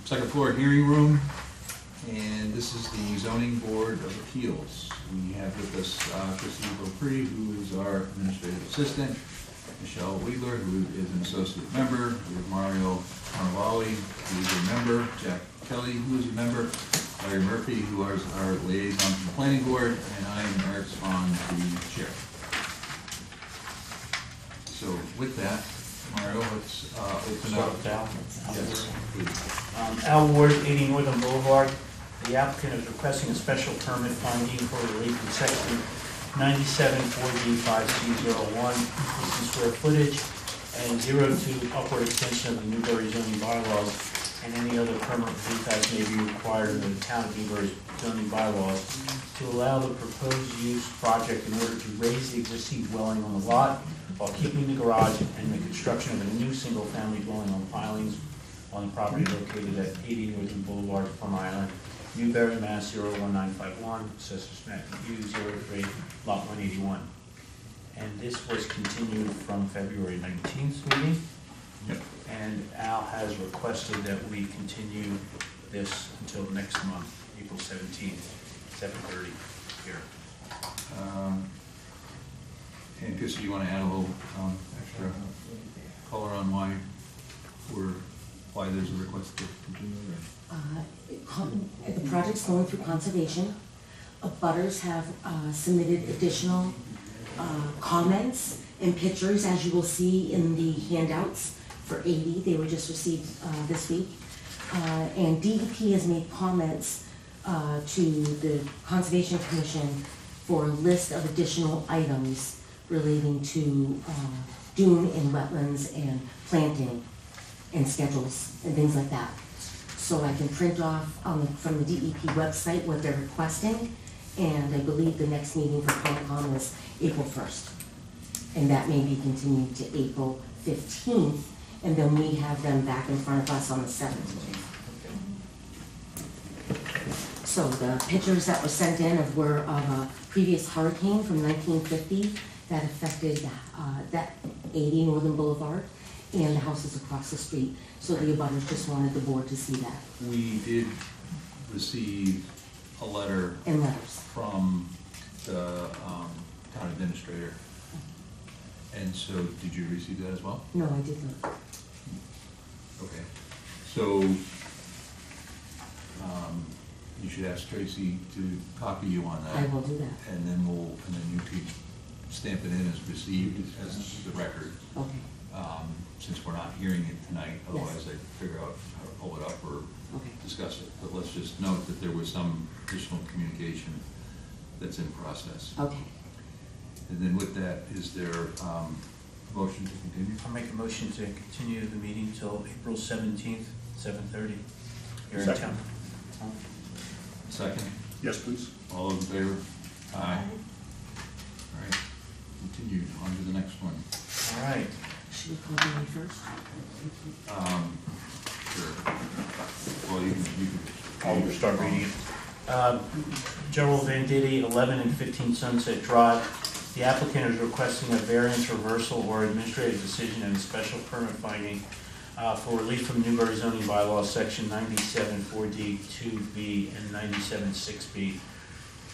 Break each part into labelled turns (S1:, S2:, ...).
S1: second floor hearing room, and this is the Zoning Board of Appeals. We have with us Christine Beaupre, who is our administrative assistant, Michelle Weidler, who is an associate member, we have Mario Carnavale, who is a member, Jack Kelly, who is a member, Larry Murphy, who is our liaison to the planning board, and I am Eric Swan, the chair. So with that, Mario, let's open up. Yes, please.
S2: Al Ward, 80 Northern Boulevard. The applicant is requesting a special permit finding for relief in section 97 4D5C01, increasing square footage, and 02 upward extension of the Newbury zoning bylaws, and any other permanent relief as may be required under the town of Newbury's zoning bylaws to allow the proposed use project in order to raise the existing dwelling on the lot while keeping the garage and the construction of a new single-family dwelling on pilings on the property located at 80 Northern Boulevard, Plum Island, Newbury, Mass. 01951, Assessors Map U03, Lot 181. And this was continued from February 19th meeting.
S1: Yep.
S2: And Al has requested that we continue this until next month, April 17th, 7:30 here.
S1: And Chris, you want to add a little extra color on why there's a request to continue?
S3: The project's going through conservation. Butters have submitted additional comments and pictures, as you will see in the handouts for 80. They were just received this week. And DEP has made comments to the Conservation Commission for a list of additional items relating to dune and wetlands and planting and schedules and things like that. So I can print off from the DEP website what they're requesting, and I believe the next meeting for Concom is April 1st. And that may be continued to April 15th, and then we have them back in front of us on the 17th. So the pictures that were sent in were of a previous hurricane from 1950 that affected that 80 Northern Boulevard and the houses across the street. So the abutters just wanted the board to see that.
S1: We did receive a letter
S3: And letters.
S1: from the town administrator. And so, did you receive that as well?
S3: No, I didn't.
S1: Okay. So, you should ask Tracy to copy you on that.
S3: I will do that.
S1: And then you could stamp it in as received as the record.
S3: Okay.
S1: Since we're not hearing it tonight, otherwise I'd figure out how to pull it up or
S3: Okay.
S1: discuss it. But let's just note that there was some additional communication that's in process.
S3: Okay.
S1: And then with that, is there a motion to continue?
S2: I'll make a motion to continue the meeting till April 17th, 7:30 here in
S4: Second.
S2: town.
S1: Second?
S4: Yes, please.
S1: All those in favor? Aye. All right, continued, on to the next one.
S2: All right.
S3: Should we call me first?
S1: Sure. Well, you can.
S4: I'll start reading it.
S2: Gerald Venditti, 11 and 15 Sunset Drive. The applicant is requesting a variance reversal or administrative decision and a special permit finding for relief from Newbury zoning bylaws, section 97 4D 2B and 97 6B,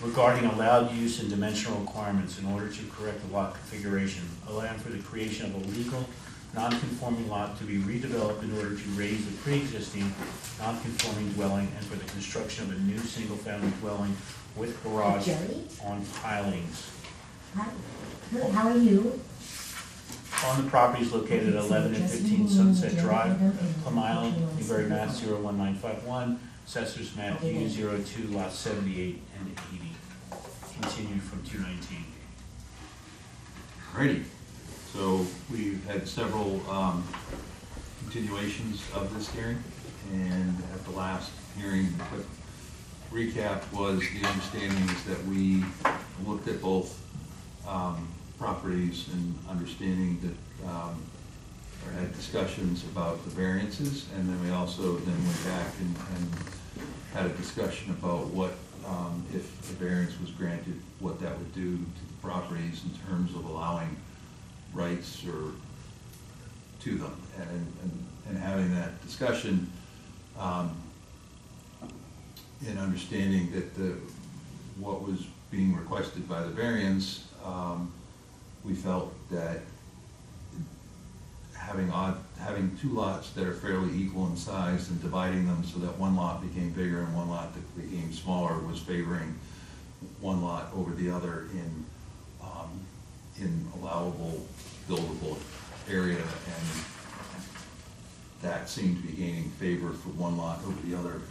S2: regarding allowed use and dimensional requirements in order to correct the lot configuration, allowing for the creation of a legal non-conforming lot to be redeveloped in order to raise the pre-existing non-conforming dwelling and for the construction of a new single-family dwelling with garage
S5: Jerry?
S2: on pilings.
S5: Hi. Good, how are you?
S2: On the properties located at 11 and 15 Sunset Drive, Plum Island, Newbury, Mass. 01951, Assessors Map U02, Lot 78 and 80. Continued from 219.
S1: Alrighty, so we've had several continuations of this hearing, and at the last hearing, the quick recap was the understanding is that we looked at both properties and understanding that, or had discussions about the variances, and then we also then went back and had a discussion about what, if the variance was granted, what that would do to the properties in terms of allowing rights or to them. And having that discussion, in understanding that what was being requested by the variance, we felt that having two lots that are fairly equal in size and dividing them so that one lot became bigger and one lot that became smaller was favoring one lot over the other in allowable buildable area, and that seemed to be gaining favor for one lot over the other,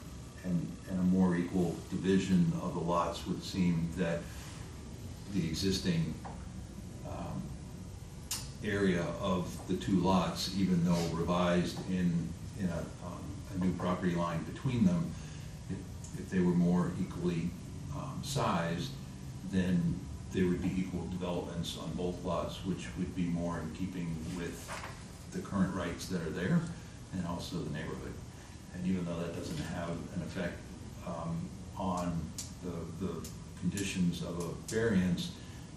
S1: and a more equal division of the lots would seem that the existing area of the two lots, even though revised in a new property line between them, if they were more equally sized, then there would be equal developments on both lots, which would be more in keeping with the current rights that are there and also the neighborhood. And even though that doesn't have an effect on the conditions of a variance,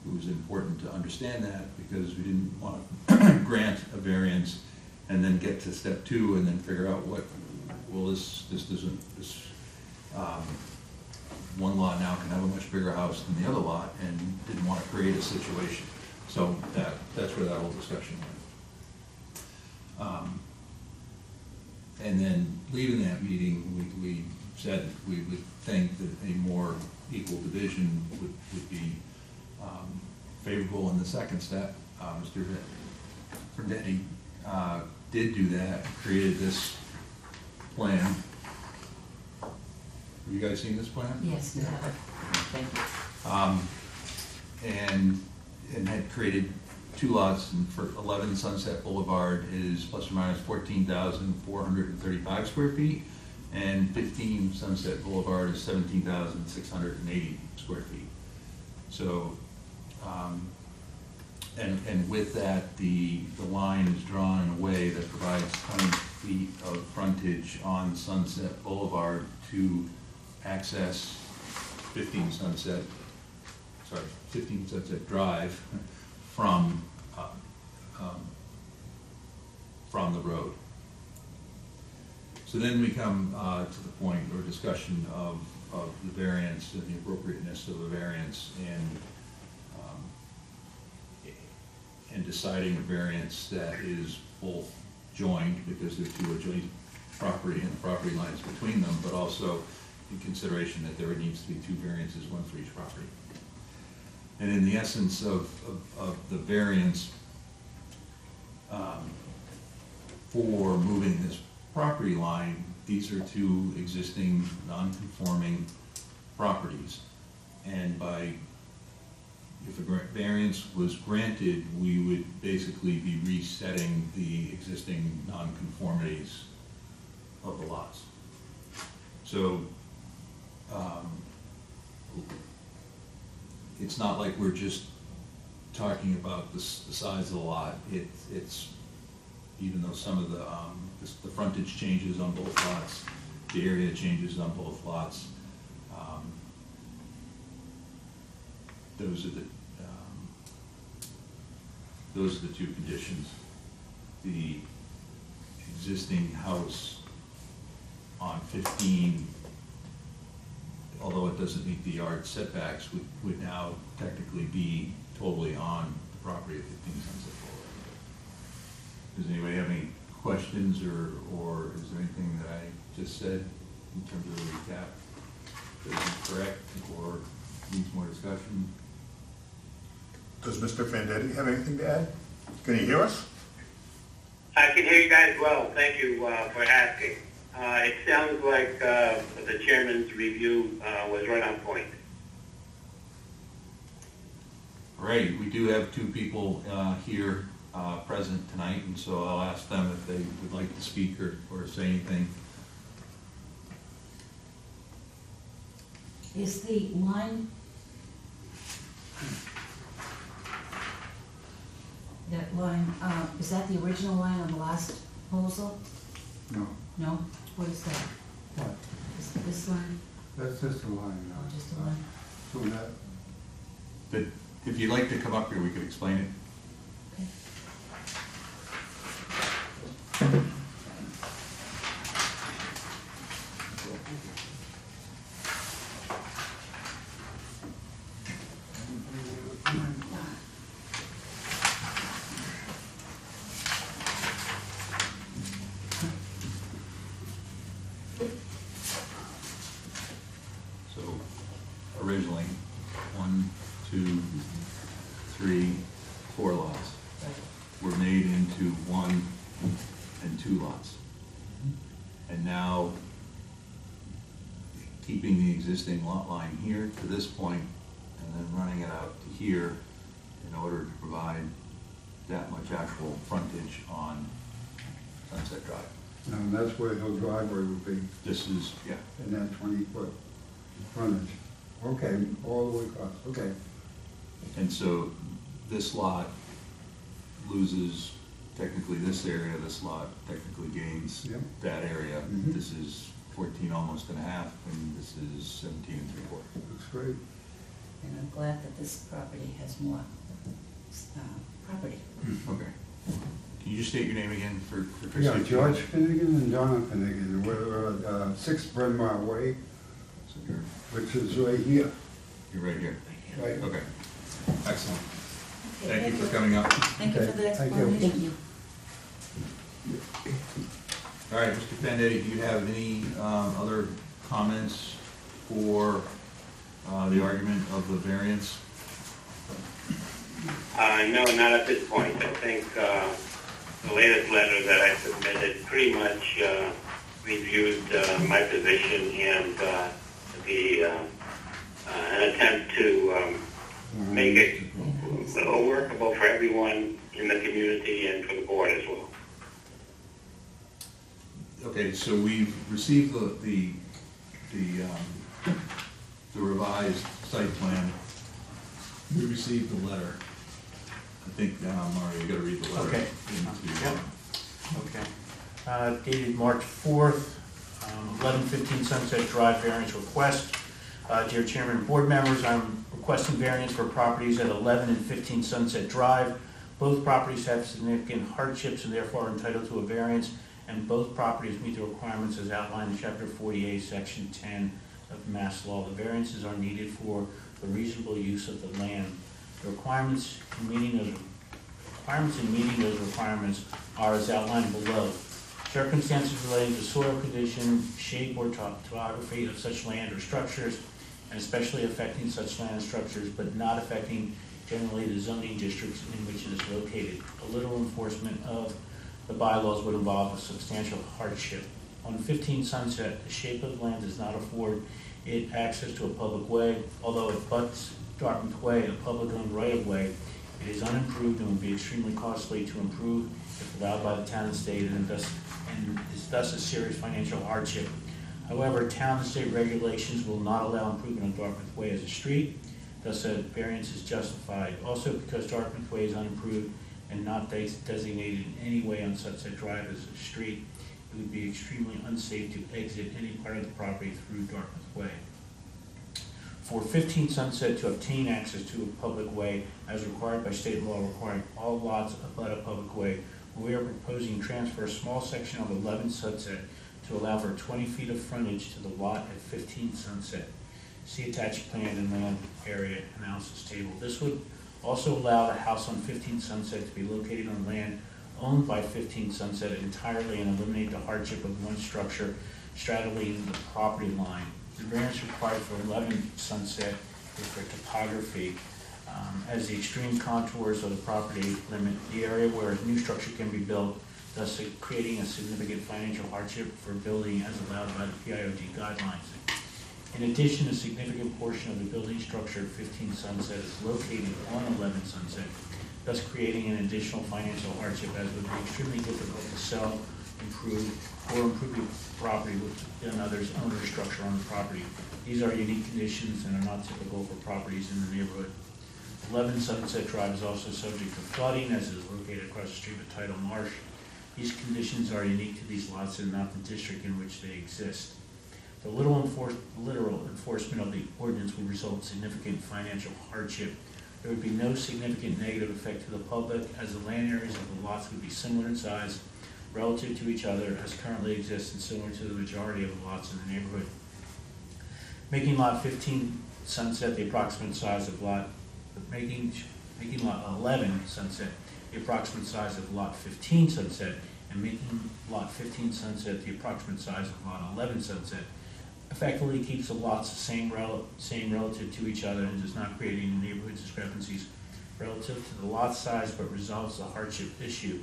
S1: it was important to understand that, because we didn't want to grant a variance and then get to step two and then figure out this one lot now can have a much bigger house than the other lot, and didn't want to create a situation. So that's where that whole discussion went. And then leaving that meeting, we said we would think that a more equal division would be favorable in the second step. Mr. Verdetti did do that, created this plan. Have you guys seen this plan?
S3: Yes, we have it. Thank you.
S1: And had created two lots, and for 11 Sunset Boulevard is plus or minus 14,435 square feet, and 15 Sunset Boulevard is 17,680 square feet. So, and with that, the line is drawn in a way that provides 20 feet of frontage on Sunset Boulevard to access 15 Sunset Drive from the road. So then we come to the point or discussion of the variance and the appropriateness of the variance, and deciding a variance that is both joined, because they're two adjoining property and the property lines between them, but also in consideration that there needs to be two variances, one for each property. And in the essence of the variance for moving this property line, these are two existing non-conforming properties. And if a variance was granted, we would basically be resetting the existing non-conformities of the lots. So it's not like we're just talking about the size of the lot. It's even though some of the frontage changes on both lots, the area changes on both lots. Those are the two conditions. The existing house on 15, although it doesn't meet the yard setbacks, would now technically be totally on the property of 15 Sunset Boulevard. Does anybody have any questions, or is there anything that I just said in terms of the recap that is correct or needs more discussion?
S4: Does Mr. Vendetti have anything to add? Can he hear us?
S6: I can hear you guys well. Thank you for asking. It sounds like the chairman's review was right on point.
S1: Right, we do have two people here present tonight, and so I'll ask them if they would like to speak or say anything.
S3: Is the line, that line, is that the original line on the last proposal?
S7: No,
S3: No? What is that?
S7: what?
S3: Is it this line?
S7: That's just a line now.
S3: Oh, just a line?
S7: So that,
S1: But if you'd like to come up here, we could explain it.
S3: Okay.
S1: 4 lots were made into 1 and 2 lots. And now, keeping the existing lot line here to this point, and then running it out to here in order to provide that much actual frontage on Sunset Drive.
S7: And that's where the driveway would be,
S1: This is, yeah,
S7: in that 20-foot frontage. Okay, all the way across, okay.
S1: and so this lot loses technically this area, this lot technically gains
S7: Yep.
S1: that area.
S7: Mhm.
S1: This is 14 almost and a half, and this is 17 and 3/4.
S7: Looks great.
S8: And I'm glad that this property has more property.
S1: Okay. Can you just state your name again for Christie?
S7: Yeah, George Finnegan and Donna Finnegan, we're 6 Bryn Mawr Way,
S1: So you're
S7: which is right here.
S1: right here.
S7: Right.
S1: Okay, excellent.
S8: Okay,
S1: Thank you for coming up.
S8: Thank you for the
S7: Okay, thank you.
S8: explanation.
S3: Thank you.
S1: All right, Mr. Vendetti, do you have any other comments for the argument of the variance?
S6: No, not at this point. I think the latest letter that I submitted pretty much reviewed my position and an attempt to make it workable for everyone in the community and for the board as well.
S1: Okay, so we've received the revised site plan. We received the letter. I think, Mario, you gotta read the letter.
S2: Okay.
S1: into,
S2: Yep. Okay. Dated March 4th, 1115 Sunset Drive variance request. Dear Chairman and board members, I'm requesting variance for properties at 11 and 15 Sunset Drive. Both properties have significant hardships and therefore are entitled to a variance, and both properties meet the requirements as outlined in Chapter 48, Section 10 of Mass Law. The variances are needed for the reasonable use of the land. The requirements in meeting those requirements are as outlined below. Circumstances relating to soil condition, shape, or topography of such land or structures, and especially affecting such land and structures, but not affecting generally the zoning districts in which it is located. A literal enforcement of the bylaws would involve a substantial hardship. On 15 Sunset, the shape of the land does not afford it access to a public way, although it butts Dartmouth Way, a public-owned right-of-way. It is unimproved and would be extremely costly to improve if allowed by the town and state, and is thus a serious financial hardship. However, town and state regulations will not allow improvement on Dartmouth Way as a street, thus a variance is justified. Also, because Dartmouth Way is unimproved and not designated in any way on Sunset Drive as a street, it would be extremely unsafe to exit any part of the property through Dartmouth Way. For 15 Sunset to obtain access to a public way as required by state law requiring all lots abut a public way, we are proposing to transfer a small section of 11 Sunset to allow for 20 feet of frontage to the lot at 15 Sunset. See attached plan and land area analysis table. This would also allow the house on 15 Sunset to be located on land owned by 15 Sunset entirely and eliminate the hardship of one structure straddling the property line. The variance required for 11 Sunset is for topography, as the extreme contours of the property limit the area where a new structure can be built, thus creating a significant financial hardship for building as allowed by the PIOD guidelines. In addition, a significant portion of the building structure at 15 Sunset is located on 11 Sunset, thus creating an additional financial hardship as it would be extremely difficult to sell, improve the property with another's owner structure on the property. These are unique conditions and are not typical for properties in the neighborhood. 11 Sunset Drive is also subject to flooding as it is located across the street of Tidal Marsh. These conditions are unique to these lots and not the district in which they exist. The literal enforcement of the ordinance would result in significant financial hardship. There would be no significant negative effect to the public as the land areas of the lots would be similar in size relative to each other as currently exists and similar to the majority of the lots in the neighborhood. Making lot 15 Sunset the approximate size of lot, making lot 11 Sunset the approximate size of lot 15 Sunset, and making lot 15 Sunset the approximate size of lot 11 Sunset effectively keeps the lots the same relative to each other and does not create any neighborhood discrepancies relative to the lot size but resolves the hardship issue.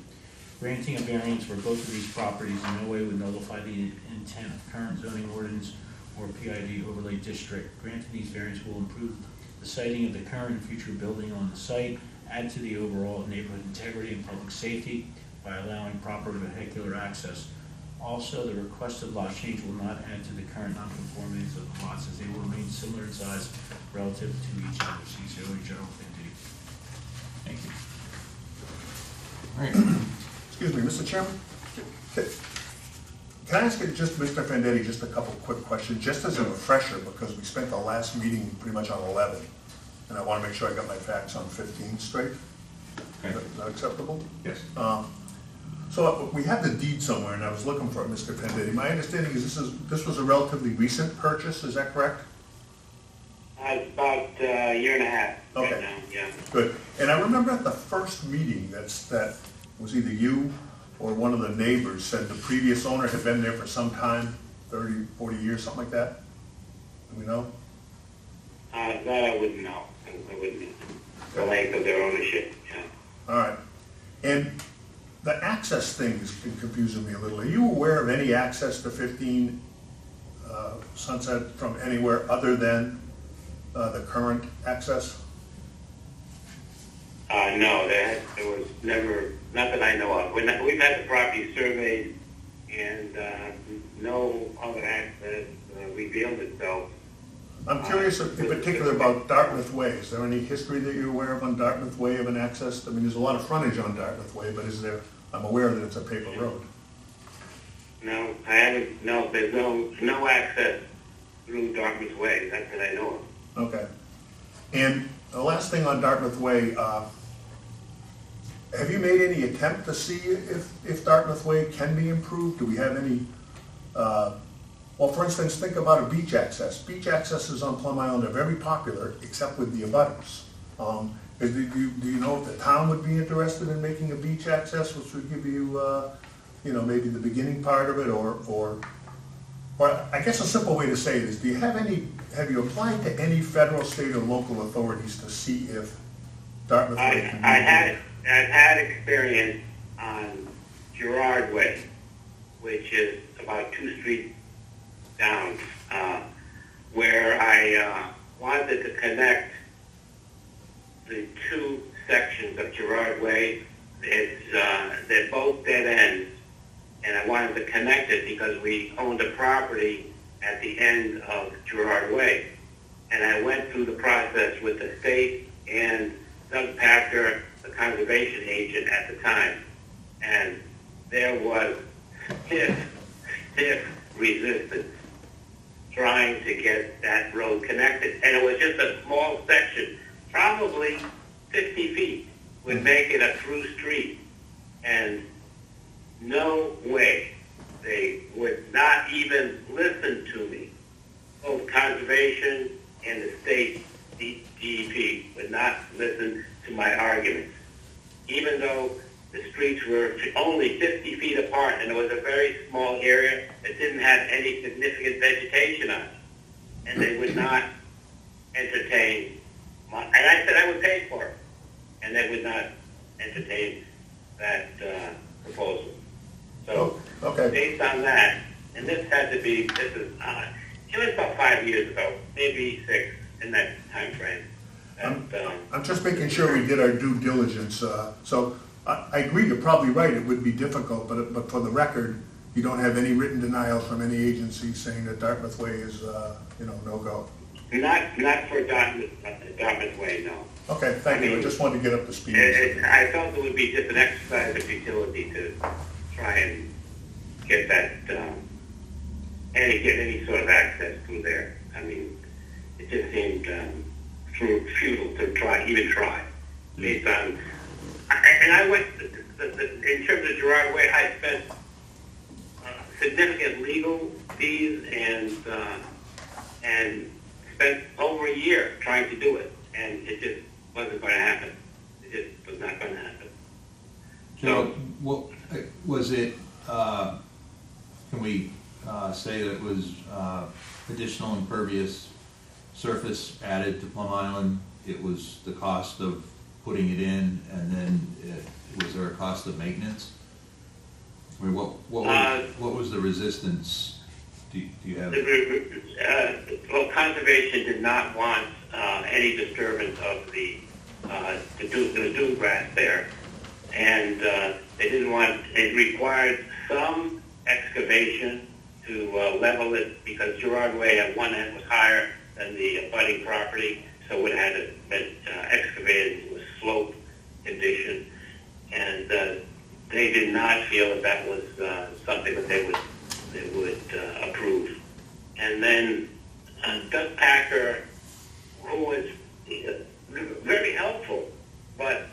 S2: Granting a variance for both of these properties in no way would nullify the intent of current zoning ordinance or PID overlay district. Granting these variants will improve the siting of the current and future building on the site, add to the overall neighborhood integrity and public safety by allowing proper vehicular access. Also, the requested lot change will not add to the current nonconformities of the lots as they will remain similar in size relative to each other. See Zoe General Indeed.
S1: Thank you. All right.
S4: Excuse me, Mr. Chairman? Can I ask you just, Mr. Vendetti, just a couple quick questions, just as a refresher, because we spent the last meeting pretty much on 11, and I want to make sure I got my facts on 15 straight.
S1: Okay.
S4: Is that acceptable?
S1: Yes.
S4: So we have the deed somewhere, and I was looking for it, Mr. Vendetti. My understanding is this was a relatively recent purchase, is that correct?
S6: It's about a year and a half right
S4: Okay.
S6: now, yeah.
S4: Good. And I remember at the first meeting, that was either you or one of the neighbors said the previous owner had been there for some time, 30, 40 years, something like that? Do we know?
S6: That I wouldn't know. I wouldn't know. The length of their ownership, yeah.
S4: All right. And the access thing is confusing me a little. Are you aware of any access to 15 Sunset from anywhere other than the current access?
S6: No, there was never, not that I know of. We've had the property surveyed and no other access revealed itself.
S4: I'm curious in particular about Dartmouth Way. Is there any history that you're aware of on Dartmouth Way of an access? I mean, there's a lot of frontage on Dartmouth Way, but is there, I'm aware that it's a paper road.
S6: No, I haven't, no, there's no access through Dartmouth Way, that's what I know of.
S4: Okay. And the last thing on Dartmouth Way, have you made any attempt to see if Dartmouth Way can be improved? Do we have any, well, for instance, think about a beach access. Beach accesses on Plum Island are very popular, except with the abutters. Do you know if the town would be interested in making a beach access, which would give you, maybe the beginning part of it, or I guess a simple way to say it is, have you applied to any federal, state, or local authorities to see if Dartmouth Way can be improved?
S6: I've had experience on Girard Way, which is about 2 streets down, where I wanted to connect the two sections of Girard Way. They're both dead ends, and I wanted to connect it because we owned a property at the end of Girard Way. And I went through the process with the state and Doug Packer, the conservation agent at the time, and there was stiff resistance trying to get that road connected. And it was just a small section, probably 50 feet, would make it a through street. And no way, they would not even listen to me. Both conservation and the state DEP would not listen to my arguments. Even though the streets were only 50 feet apart and it was a very small area that didn't have any significant vegetation on it. And they would not entertain and I said I would pay for it. And they would not entertain that proposal. So
S4: Okay.
S6: based on that, and this is it was about 5 years ago, maybe 6 in that time frame.
S4: I'm just making sure we did our due diligence. So I agree, you're probably right, it would be difficult, but for the record, you don't have any written denial from any agency saying that Dartmouth Way is, no-go.
S6: Not for Dartmouth Way, no.
S4: Okay, thank you. I just wanted to get up to speed.
S6: I felt it would be just an exercise of futility to try and get that, get any sort of access through there. I mean, it just seemed futile to even try, based on, and I went, in terms of Girard Way, I spent significant legal fees and spent over a year trying to do it, and it just wasn't going to happen. It just was not going to happen.
S1: So, was it, can we say that it was additional impervious surface added to Plum Island? It was the cost of putting it in, and then was there a cost of maintenance? I mean, what was the resistance? Do you have?
S6: Well, conservation did not want any disturbance of the dune grass there, and they didn't want. It required some excavation to level it because Gerard Way at one end was higher than the abutting property, so it had been excavated into a slope condition, and they did not feel that was something that they would approve. And then Doug Packer, who was very helpful, but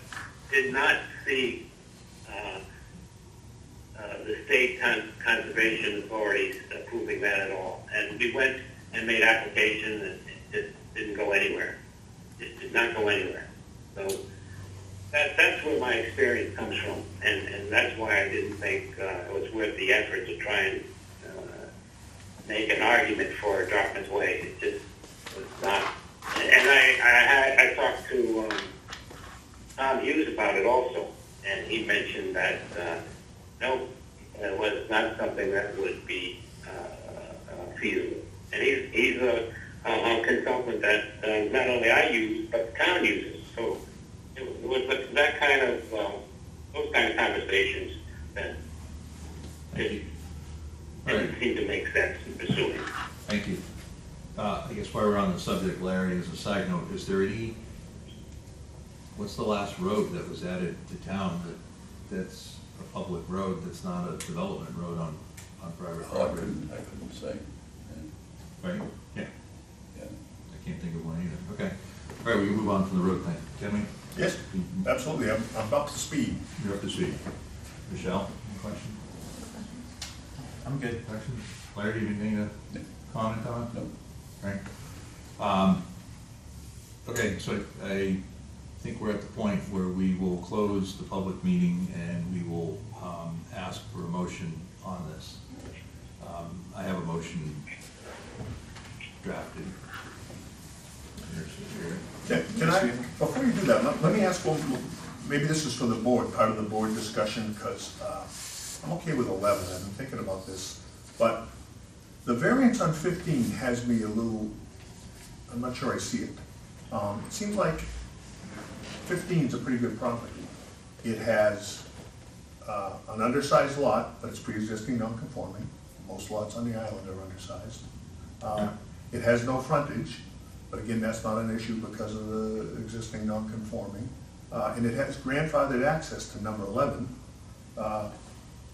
S6: did not see the state conservation authorities approving that at all. And we went and made applications, and it didn't go anywhere. It did not go anywhere. So that's where my experience comes from, and that's why I didn't think it was worth the effort to try and make an argument for Dartmouth Way. It just was not. And I talked to Tom Hughes about it also, and he mentioned that no, it was not something that would be feasible. And he's a consultant that not only I use, but the town uses. So it was that kind of, those kind of conversations that didn't seem to make sense in pursuing.
S1: Thank you. I guess while we're on the subject, Larry, as a side note, is there what's the last road that was added to town that's a public road, that's not a development road on private property?
S9: I couldn't say.
S1: Right? Yeah.
S9: Yeah.
S1: I can't think of one either. Okay. All right, we can move on from the road thing. Can we?
S4: Yes, absolutely, I'm up to speed.
S1: You're up to speed. Michelle, any questions?
S2: I'm good.
S1: Questions? Larry, do you have anything to comment on?
S9: No.
S1: Right. Okay, so I think we're at the point where we will close the public meeting and we will ask for a motion on this. I have a motion drafted.
S4: Can I, before you do that, let me ask one, maybe this is for the board, part of the board discussion, because I'm okay with 11, I've been thinking about this, but the variance on 15 has me a little, I'm not sure I see it. It seems like 15 is a pretty good property. It has an undersized lot, but it's pre-existing non-conforming. Most lots on the island are undersized. It has no frontage, but again, that's not an issue because of the existing non-conforming. And it has grandfathered access to number 11,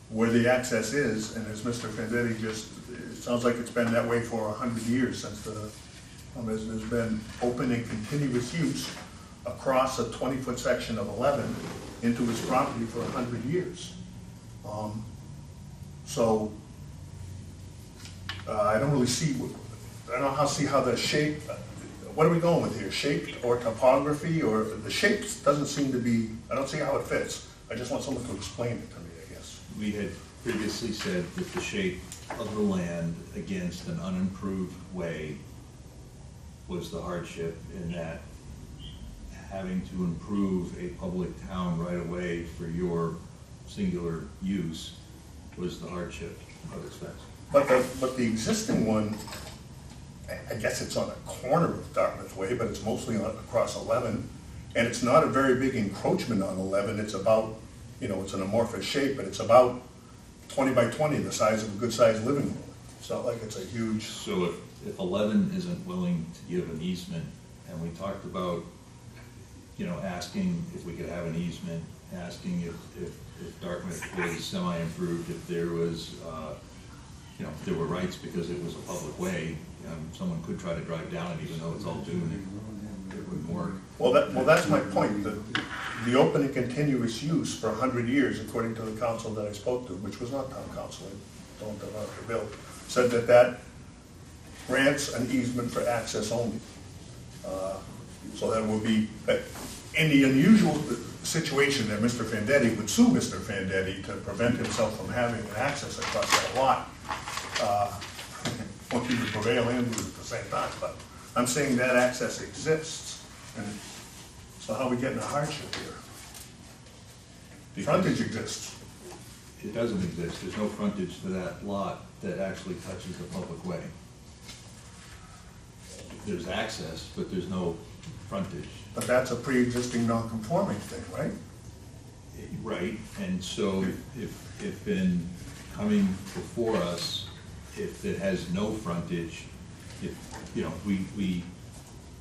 S4: where the access is, and as Mr. Fendetti it sounds like it's been that way for 100 years since there's been open and continuous use across a 20-foot section of 11 into his property for 100 years. So I don't really see, I don't know see how the shape, what are we going with here? Shape or topography, or the shape doesn't seem to be, I don't see how it fits. I just want someone to explain it to me, I guess.
S1: We had previously said that the shape of the land against an unimproved way was the hardship, in that having to improve a public town right away for your singular use was the hardship of expense.
S4: But the existing one, I guess it's on a corner of Dartmouth Way, but it's mostly across 11, and it's not a very big encroachment on 11. It's about, it's an amorphous shape, but it's about 20 by 20, the size of a good-sized living room. It's not like it's a huge.
S1: So if 11 isn't willing to give an easement, and we talked about, asking if we could have an easement, asking if Dartmouth was semi-improved, if there was, if there were rights because it was a public way, someone could try to drive down it even though it's all dune, it wouldn't work.
S4: Well, that's my point. The open and continuous use for 100 years, according to the council that I spoke to, which was not town council, I don't know how to build, said that grants an easement for access only. So that would be, in the unusual situation that Mr. Fendetti would sue Mr. Fendetti to prevent himself from having an access across that lot, well, he would prevail and lose at the same time, but I'm saying that access exists. And So how are we getting a hardship here?
S1: Because
S4: Frontage exists.
S1: It doesn't exist, there's no frontage to that lot that actually touches the public way. There's access, but there's no frontage.
S4: But that's a pre-existing non-conforming thing, right?
S1: Right, and so if in coming before us, if it has no frontage, if, you know,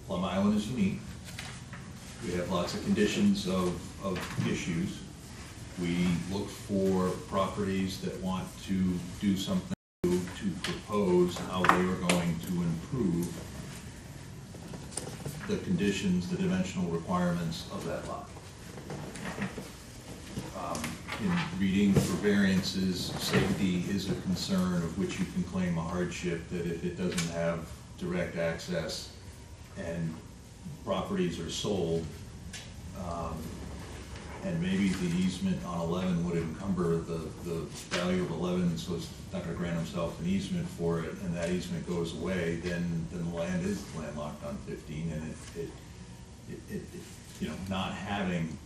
S1: Plum Island is unique. We have lots of conditions of issues. We look for properties that want to do something to propose how they are going to improve the conditions, the dimensional requirements of that lot. In reading for variances, safety is a concern of which you can claim a hardship, that if it doesn't have direct access and properties are sold, and maybe the easement on 11 would encumber the value of 11, so it's not gonna grant himself an easement for it, and that easement goes away, then the land is landlocked on 15, and it you know, not having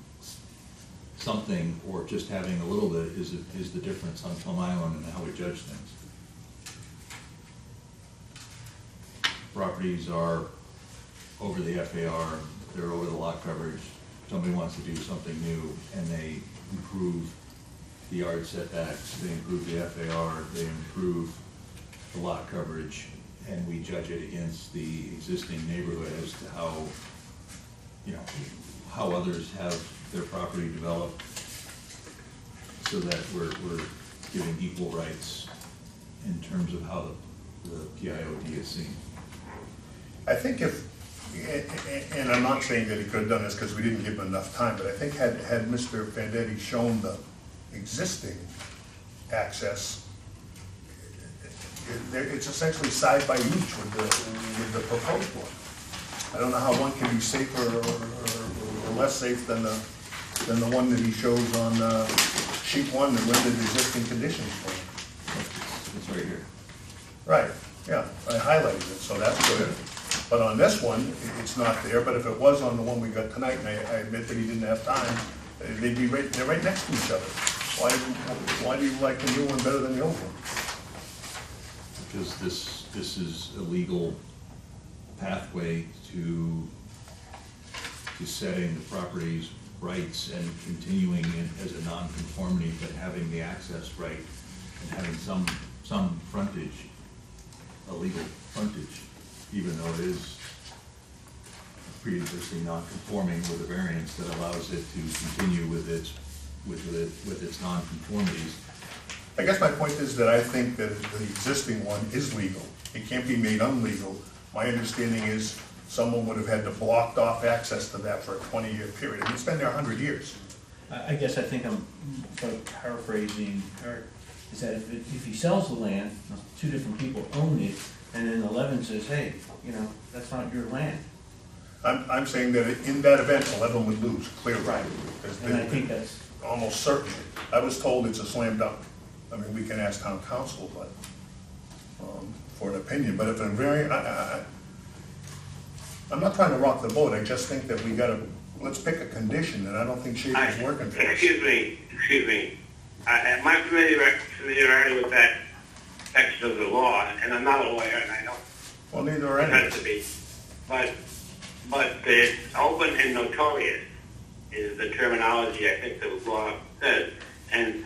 S1: something or just having a little bit is the difference on Plum Island and how we judge things. Properties are over the FAR, they're over the lot coverage. Somebody wants to do something new and they improve the yard setbacks, they improve the FAR, they improve the lot coverage, and we judge it against the existing neighborhood as to how, you know, how others have their property developed, so that we're giving equal rights in terms of how the PIOD is seen.
S4: I think if, and I'm not saying that he could have done this because we didn't give him enough time, but I think had Mr. Vendetti shown the existing access, it's essentially side by each with the proposed one. I don't know how one can be safer or less safe than the one that he shows on sheet 1, the limited existing conditions plan.
S1: It's right here.
S4: Right, yeah, I highlighted it, so that's good. But on this one, it's not there, but if it was on the one we got tonight, and I admit that he didn't have time, they'd be right, they're right next to each other. Why do you like the new one better than the old one?
S1: Because this is a legal pathway to setting the property's rights and continuing it as a non-conformity, but having the access right and having some frontage, a legal frontage, even though it is pre-existing non-conforming with a variance that allows it to continue with its non-conformities.
S4: I guess my point is that I think that the existing one is legal. It can't be made unlegal. My understanding is someone would have had to blocked off access to that for a 20-year period. I mean, it's been there 100 years.
S2: I guess I think I'm sort of paraphrasing Eric, is that if he sells the land, two different people own it, and then 11 says, hey, you know, that's not your land.
S4: I'm saying that in that event, 11 would lose, clearly.
S2: Right. And I think that's,
S4: Almost certain. I was told it's a slam dunk. I mean, we can ask town council, but, for an opinion, but if a I'm not trying to rock the boat, I just think that we gotta, let's pick a condition, and I don't think Schaefer's working for us.
S6: Excuse me. My familiarity with that section of the law, and I'm not a lawyer, and I know
S4: Well, neither are
S6: it
S4: any.
S6: has to be, but the open and notorious is the terminology I think the law says, and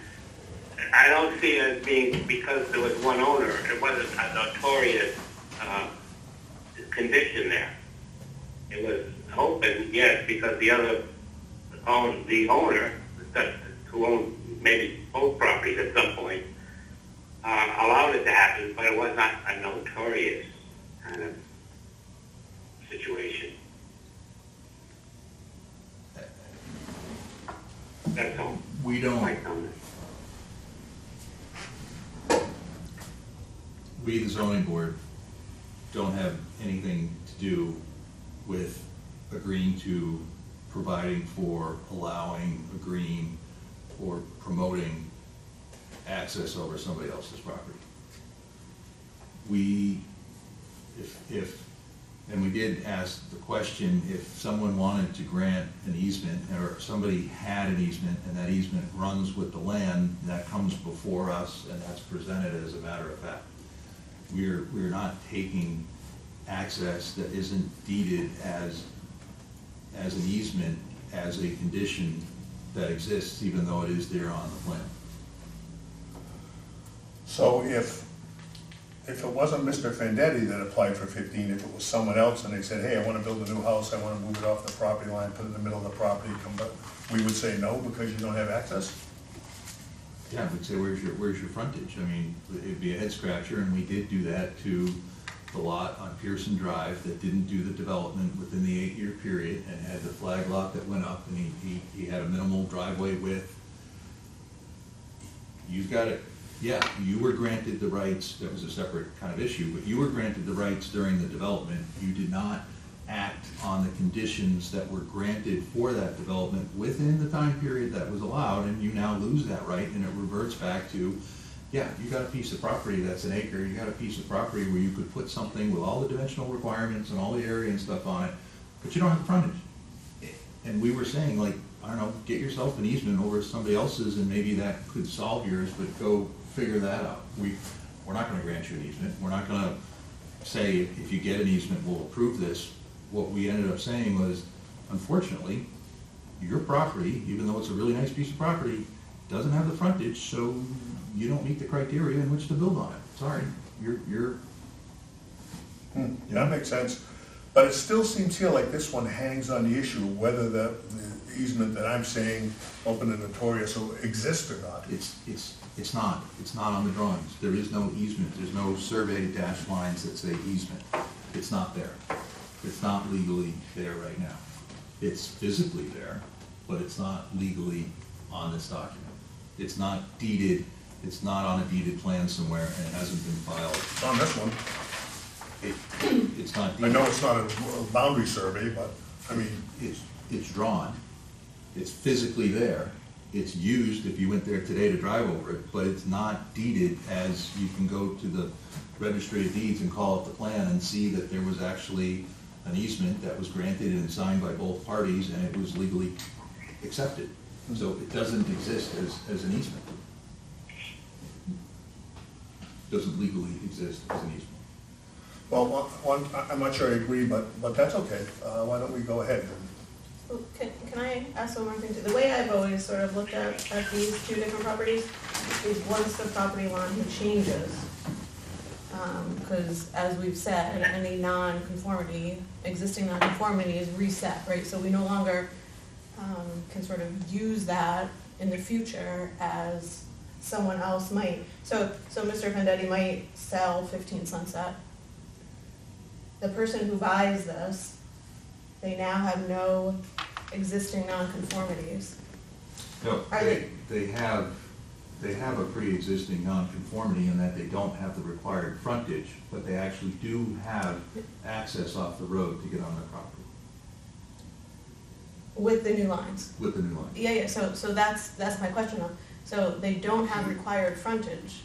S6: I don't see it as being because there was one owner. It wasn't a notorious condition there. It was open, yes, because the owner, who owned maybe both properties at some point, allowed it to happen, but it was not a notorious kind of situation. That's all.
S1: We don't.
S6: My comment.
S1: We, the zoning board, don't have anything to do with agreeing to, providing for, allowing, agreeing, or promoting access over somebody else's property. We, if And we did ask the question, if someone wanted to grant an easement, or somebody had an easement, and that easement runs with the land, that comes before us, and that's presented as a matter of fact. We're not taking access that isn't deeded as an easement, as a condition that exists, even though it is there on the plan.
S4: So if it wasn't Mr. Fendetti that applied for 15, if it was someone else and they said, hey, I want to build a new house, I want to move it off the property line, put it in the middle of the property, come back, we would say no because you don't have access?
S1: Yeah, we'd say, where's your frontage? I mean, it'd be a head scratcher, and we did do that to the lot on Pearson Drive that didn't do the development within the 8-year period and had the flag lot that went up, and he had a minimal driveway width. You've got it, yeah, you were granted the rights, that was a separate kind of issue, but you were granted the rights during the development. You did not act on the conditions that were granted for that development within the time period that was allowed, and you now lose that right, and it reverts back to, yeah, you got a piece of property that's an acre, you got a piece of property where you could put something with all the dimensional requirements and all the area and stuff on it, but you don't have the frontage. And we were saying, like, I don't know, get yourself an easement over somebody else's, and maybe that could solve yours, but go figure that out. We're not gonna grant you an easement, we're not gonna say, if you get an easement, we'll approve this. What we ended up saying was, unfortunately, your property, even though it's a really nice piece of property, doesn't have the frontage, so you don't meet the criteria in which to build on it. Sorry, you're.
S4: That makes sense. But it still seems here like this one hangs on the issue of whether the easement that I'm saying, open and notorious, exists or not.
S1: It's not on the drawings. There is no easement, there's no survey dash lines that say easement. It's not there. It's not legally there right now. It's physically there, but it's not legally on this document. It's not deeded, it's not on a deeded plan somewhere, and it hasn't been filed.
S4: It's on this one.
S1: It's not
S4: I
S1: deeded.
S4: know it's not a boundary survey, but, I mean,
S1: It's drawn, it's physically there, it's used if you went there today to drive over it, but it's not deeded as you can go to the registry of deeds and call up the plan and see that there was actually an easement that was granted and signed by both parties, and it was legally accepted. So it doesn't exist as an easement. Doesn't legally exist as an easement.
S4: well, I'm not sure I agree, but that's okay. Why don't we go ahead?
S9: Well, Can I ask one more thing too? The way I've always sort of looked at these two different properties is once the property line changes, because as we've said, any non-conformity, existing non-conformity is reset, right? So we no longer can sort of use that in the future as someone else might. So Mr. Vendetti might sell 15 Sunset. The person who buys this, they now have no existing nonconformities.
S1: No,
S9: Are
S1: they have a pre-existing nonconformity in that they don't have the required frontage, but they actually do have access off the road to get on their property
S9: With the new lines.
S1: with the new line.
S9: Yeah, so that's my question though. So they don't have required frontage.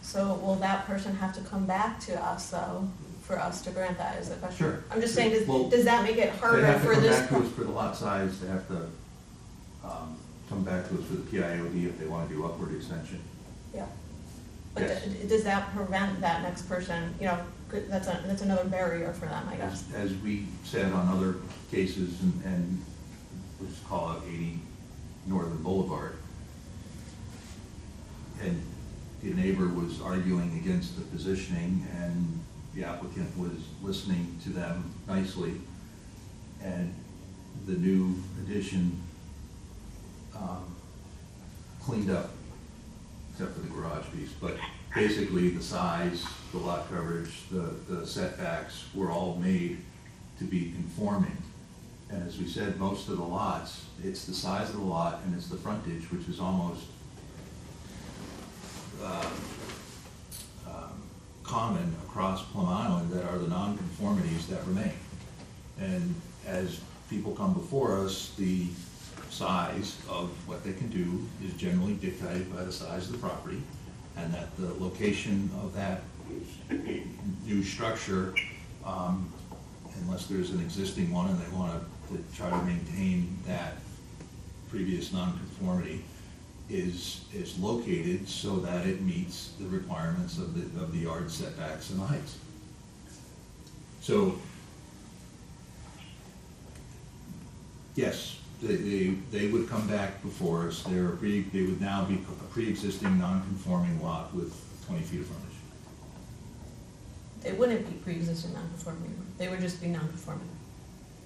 S9: So will that person have to come back to us though, for us to grant that is the question?
S1: Sure.
S9: I'm just saying,
S1: Well,
S9: does that make it
S1: They
S9: harder
S1: have to
S9: for
S1: come
S9: this?
S1: back to us for the lot size, they have to come back to us for the PIOD if they want to do upward extension.
S9: Yeah. But
S1: Yes.
S9: does that prevent that next person, you know, that's another barrier for them, I guess.
S1: As we said on other cases, and let's call it 80 Northern Boulevard, and the neighbor was arguing against the positioning, and the applicant was listening to them nicely, and the new addition cleaned up, except for the garage piece, but basically the size, the lot coverage, the setbacks were all made to be conforming. And as we said, most of the lots, it's the size of the lot and it's the frontage, which is almost common across Plum Island, that are the nonconformities that remain. And as people come before us, the size of what they can do is generally dictated by the size of the property, and that the location of that new structure unless there's an existing one and they want to try to maintain that previous nonconformity, is located so that it meets the requirements of the yard setbacks and the heights. So, yes, they would come back before us. They would now be a pre-existing non-conforming lot with 20 feet of frontage.
S9: They wouldn't be pre-existing non-conforming, they would just be non-conforming.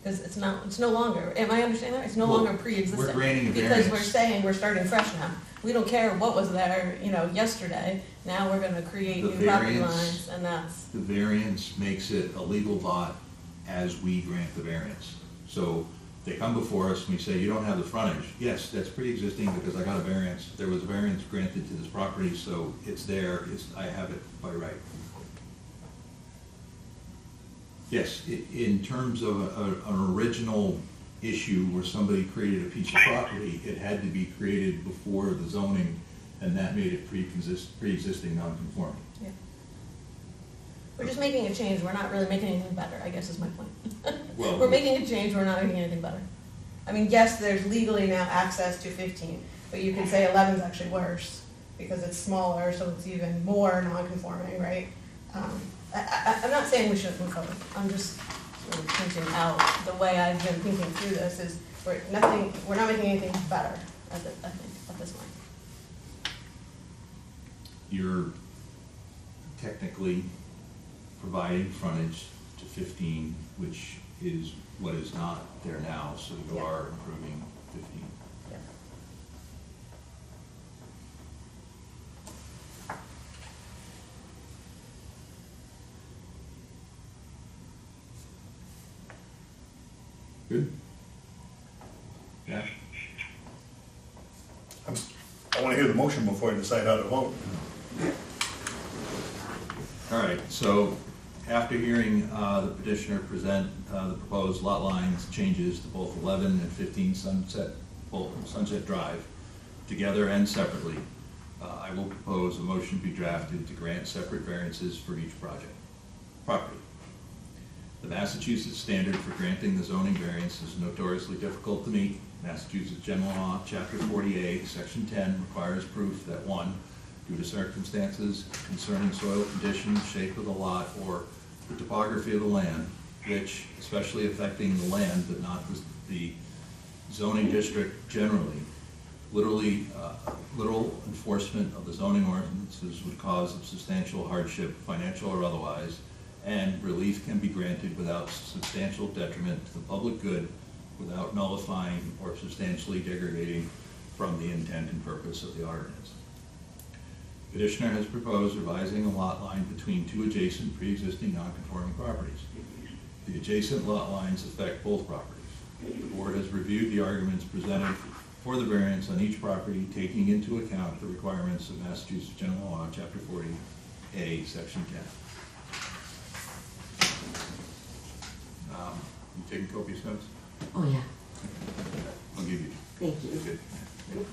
S9: Because it's no longer, am I understanding that? It's no
S1: Well,
S9: longer pre-existing.
S1: we're granting a
S9: Because
S1: variance.
S9: we're saying we're starting fresh now. We don't care what was there, yesterday, now we're gonna create
S1: The
S9: new property
S1: variance-
S9: lines, and that's,
S1: The variance makes it a legal lot as we grant the variance. So they come before us and we say, you don't have the frontage. Yes, that's pre-existing because I got a variance. There was a variance granted to this property, so it's there, I have it by right. Yes, in terms of an original issue where somebody created a piece of property, it had to be created before the zoning, and that made it pre-existing non-conforming.
S9: yeah. We're just making a change, we're not really making anything better, I guess is my point.
S1: Well,
S9: We're making a change, we're not making anything better. I mean, yes, there's legally now access to 15, but you could say 11 is actually worse, because it's smaller, so it's even more non-conforming, right? I'm not saying we shouldn't move forward, I'm just sort of pointing out the way I've been thinking through this is, we're not making anything better, I think, at this point.
S1: You're technically providing frontage to 15, which is what is not there now, so you
S9: Yeah.
S1: are improving 15.
S9: Yeah.
S1: Good? Yeah?
S4: I want to hear the motion before I decide how to vote.
S1: All right, so after hearing the petitioner present the proposed lot lines changes to both 11 and 15 Sunset Drive, together and separately, I will propose a motion be drafted to grant separate variances for each property. The Massachusetts standard for granting the zoning variance is notoriously difficult to meet. Massachusetts General Law, Chapter 40A, Section 10 requires proof that 1, due to circumstances concerning soil conditions, shape of the lot, or the topography of the land, which, especially affecting the land but not the zoning district generally, literal enforcement of the zoning ordinances would cause substantial hardship, financial or otherwise, and relief can be granted without substantial detriment to the public good, without nullifying or substantially degrading from the intent and purpose of the ordinance. Petitioner has proposed revising a lot line between two adjacent pre-existing non-conforming properties. The adjacent lot lines affect both properties. The board has reviewed the arguments presented for the variance on each property, taking into account the requirements of Massachusetts General Law, Chapter 40A, Section 10. You taking copious notes?
S3: Oh, yeah,
S1: I'll give you.
S3: thank you.
S1: Good.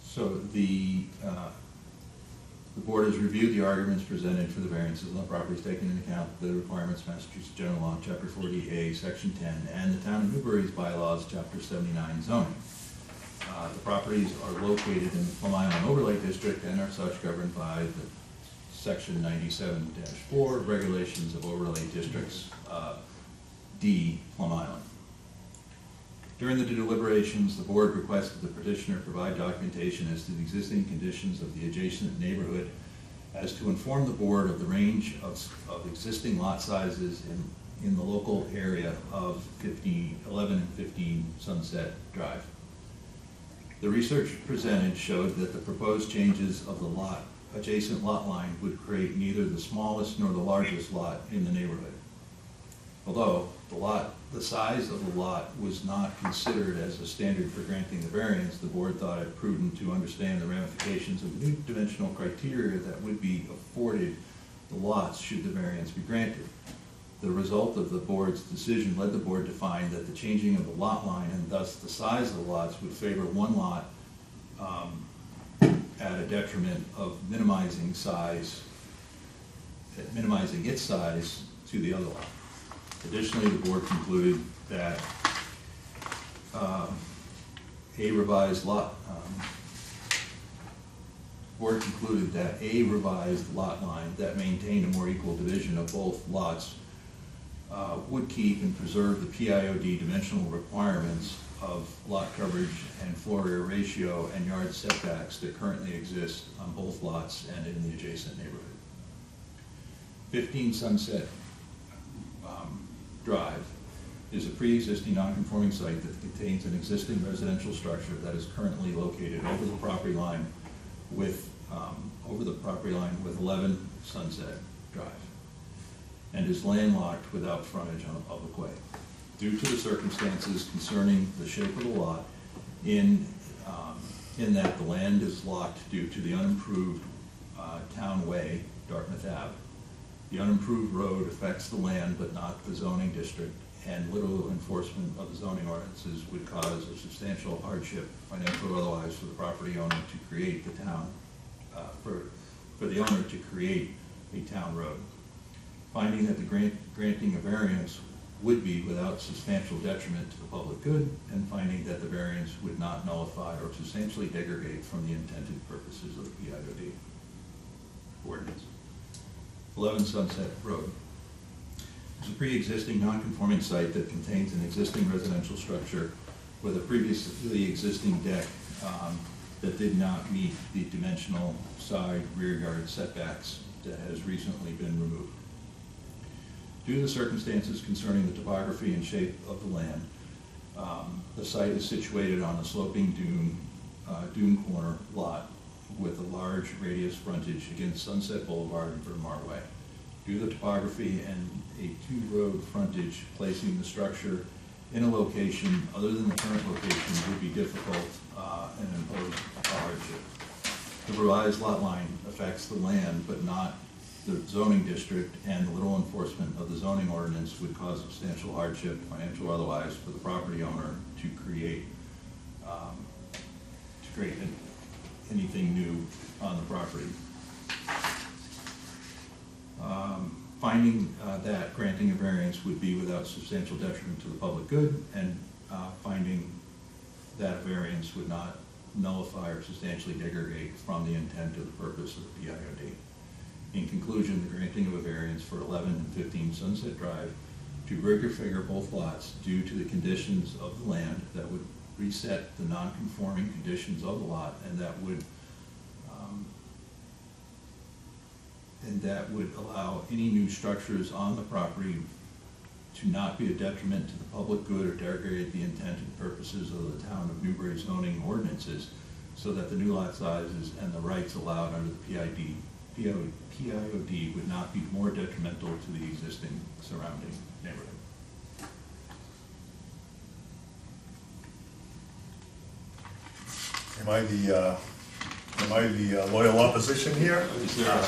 S1: So the board has reviewed the arguments presented for the variances on the properties, taking into account the requirements of Massachusetts General Law, Chapter 40A, Section 10, and the Town of Newbury's bylaws, Chapter 79 zoning. The properties are located in the Plum Island Overlay District and are such governed by the Section 97-4 Regulations of Overlay Districts, D, Plum Island. During the deliberations, the board requested the petitioner provide documentation as to the existing conditions of the adjacent neighborhood as to inform the board of the range of existing lot sizes in the local area of 11 and 15 Sunset Drive. The research presented showed that the proposed changes of the adjacent lot line would create neither the smallest nor the largest lot in the neighborhood. Although the size of the lot was not considered as a standard for granting the variance, the board thought it prudent to understand the ramifications of the new dimensional criteria that would be afforded the lots should the variance be granted. The result of the board's decision led the board to find that the changing of the lot line and thus the size of the lots would favor one lot at a detriment of minimizing its size to the other lot. Additionally, the board concluded that a revised lot line that maintained a more equal division of both lots would keep and preserve the PIOD dimensional requirements of lot coverage and floor area ratio and yard setbacks that currently exist on both lots and in the adjacent neighborhood. 15 Sunset Drive is a pre-existing non-conforming site that contains an existing residential structure that is currently located over the property line with 11 Sunset Drive, and is landlocked without frontage on a public way. Due to the circumstances concerning the shape of the lot, in that the land is locked due to the unimproved town way, Dartmouth Ave. The unimproved road affects the land but not the zoning district, and little enforcement of the zoning ordinances would cause a substantial hardship, financial or otherwise, for the property owner to create the town, for the owner to create a town road. Finding that the granting of variance would be without substantial detriment to the public good, and finding that the variance would not nullify or substantially degrade from the intended purposes of the PIOD ordinance. 11 Sunset Road is a pre-existing non-conforming site that contains an existing residential structure with a previously existing deck that did not meet the dimensional side rear yard setbacks that has recently been removed. Due to the circumstances concerning the topography and shape of the land, the site is situated on a sloping dune corner lot with a large radius frontage against Sunset Boulevard and Bryn Mawr Way. Due to the topography and a two-road frontage, placing the structure in a location other than the current location would be difficult and impose a hardship. The revised lot line affects the land but not the zoning district, and the little enforcement of the zoning ordinance would cause substantial hardship, financial or otherwise, for the property owner to create anything new on the property. Finding that granting a variance would be without substantial detriment to the public good, and finding that a variance would not nullify or substantially degrade from the intent of the purpose of the PIOD. In conclusion, the granting of a variance for 11 and 15 Sunset Drive to rigor figure both lots due to the conditions of the land that would reset the non-conforming conditions of the lot, and that would allow any new structures on the property to not be a detriment to the public good or degrade the intent and purposes of the town of Newbury zoning ordinances, so that the new lot sizes and the rights allowed under the PIOD would not be more detrimental to the existing surrounding neighborhood.
S4: Am I the loyal opposition here?
S1: Is there a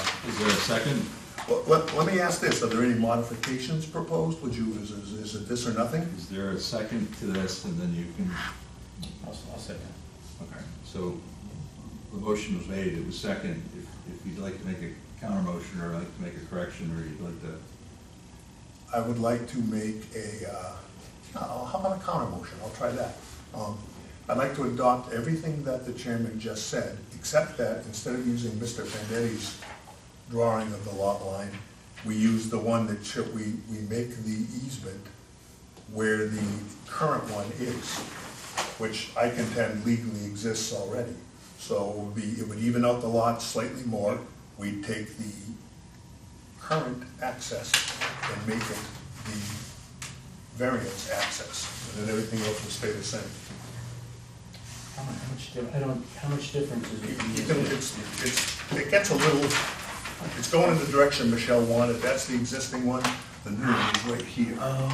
S1: second?
S4: Well, let me ask this, are there any modifications proposed? Is it this or nothing?
S1: Is there a second to this, and then you can?
S2: I'll second.
S1: Okay, so the motion was made, it was second. If you'd like to make a counter motion, or like to make a correction, or you'd like to.
S4: I would like to make how about a counter motion? I'll try that. I'd like to adopt everything that the chairman just said, except that instead of using Mr. Bandetti's drawing of the lot line, we use the one that we make the easement where the current one is, which I contend legally exists already. So it would even out the lot slightly more. We'd take the current access and make it the variance access, and then everything else will stay the same.
S2: How much difference is it?
S4: It gets a little, it's going in the direction Michelle wanted. That's the existing one. The new one is right here,
S2: Oh,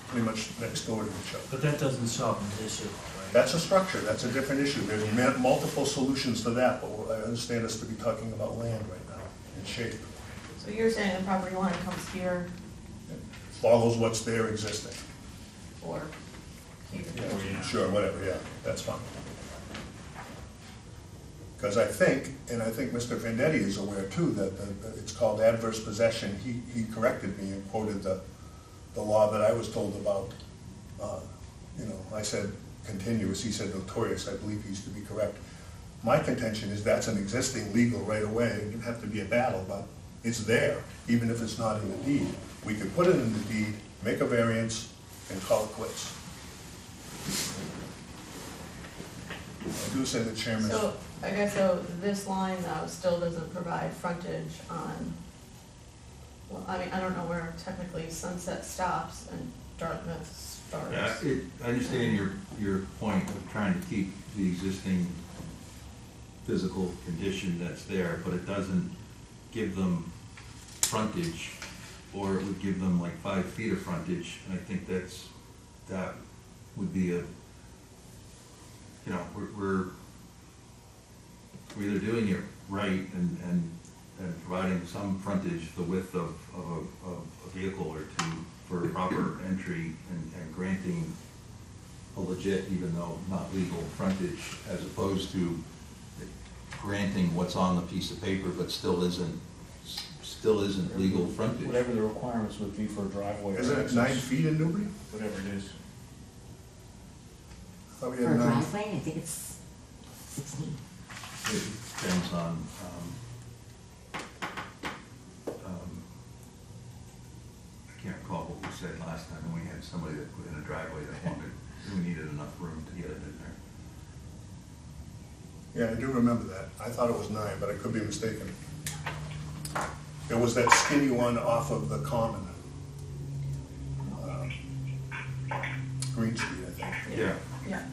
S4: pretty much next door to each other.
S2: but that doesn't solve this issue, right?
S4: That's a structure, that's a different issue. There's multiple solutions to that, but I understand us to be talking about land right now and shape.
S9: So you're saying the property line comes here
S4: Follows what's there existing.
S9: or here?
S4: Sure, whatever, yeah, that's fine. Because I think, and I think Mr. Vendetti is aware too, that it's called adverse possession. He corrected me and quoted the law that I was told about. I said continuous, he said notorious. I believe he's to be correct. My contention is that's an existing legal right of way. It doesn't have to be a battle, but it's there, even if it's not in the deed. We could put it in the deed, make a variance, and call it quits. I do say the chairman.
S9: So, I guess, so this line though still doesn't provide frontage on, well, I mean, I don't know where technically Sunset stops and Dartmouth starts.
S1: Yeah, I understand your point of trying to keep the existing physical condition that's there, but it doesn't give them frontage, or it would give them like 5 feet of frontage, and I think that would be a, we're either doing it right and providing some frontage, the width of a vehicle or two for proper entry, and granting a legit, even though not legal, frontage, as opposed to granting what's on the piece of paper but still isn't legal frontage.
S2: Whatever the requirements would be for a driveway. or
S4: Isn't it
S2: access,
S4: 9 feet in Newbury?
S2: Whatever it is.
S4: I thought we
S3: For
S4: had
S3: a
S4: 9.
S3: driveway, I think it's 16.
S1: It depends on, I can't recall what we said last time, when we had somebody that put in a driveway that we needed enough room to get it in there.
S4: Yeah, I do remember that. I thought it was 9, but I could be mistaken. It was that skinny one off of the common. Green Street, I think.
S1: Yeah.
S9: Yeah.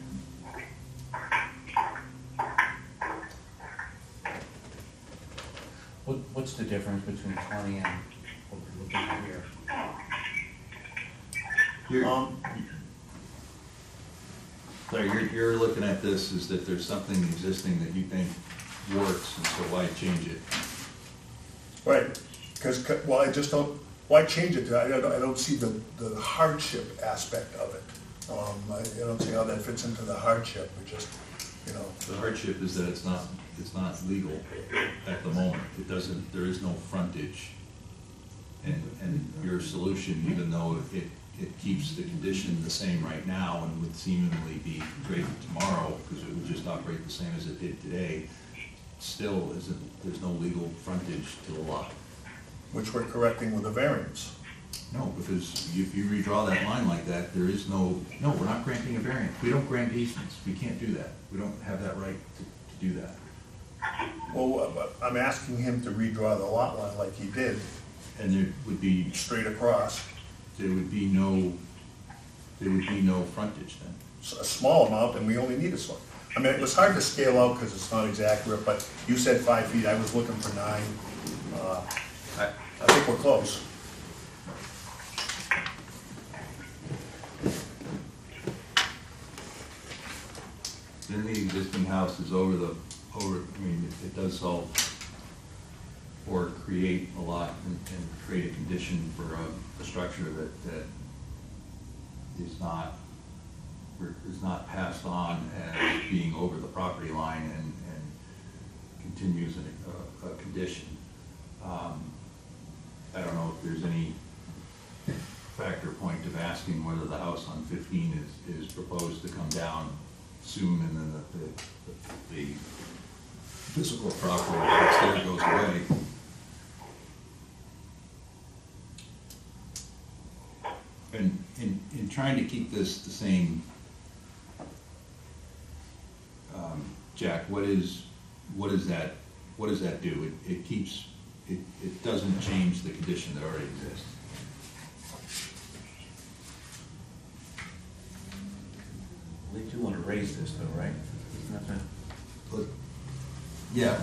S2: What's the difference between 20 and what we're looking at here?
S1: So you're looking at this is that there's something existing that you think works, and so why change it?
S4: Right, because, well, I just don't, why change it? I don't see the hardship aspect of it. I don't see how that fits into the hardship. We just,
S1: The hardship is that it's not legal at the moment. There is no frontage. And your solution, even though it keeps the condition the same right now and would seemingly be great tomorrow, because it would just operate the same as it did today, still there's no legal frontage to the lot.
S4: which we're correcting with a variance.
S1: No, because if you redraw that line like that, there is no, we're not granting a variance. We don't grant easements. We can't do that. We don't have that right to do that.
S4: Well, I'm asking him to redraw the lot line like he did,
S1: And there would be
S4: across.
S1: There would be no frontage then.
S4: A small amount, and we only need a small. I mean, it was hard to scale out because it's not exact, but you said 5 feet, I was looking for 9. I think we're close.
S1: Then the existing house is it does solve or create a lot and create a condition for a structure that is not passed on as being over the property line and continues in a condition. I don't know if there's any factor point of asking whether the house on 15 is proposed to come down soon, and then the physical property that's there goes away. And in trying to keep this the same, Jack, what does that do? It doesn't change the condition that already exists.
S2: They do want to raise this though, right? Isn't that
S1: But, yeah.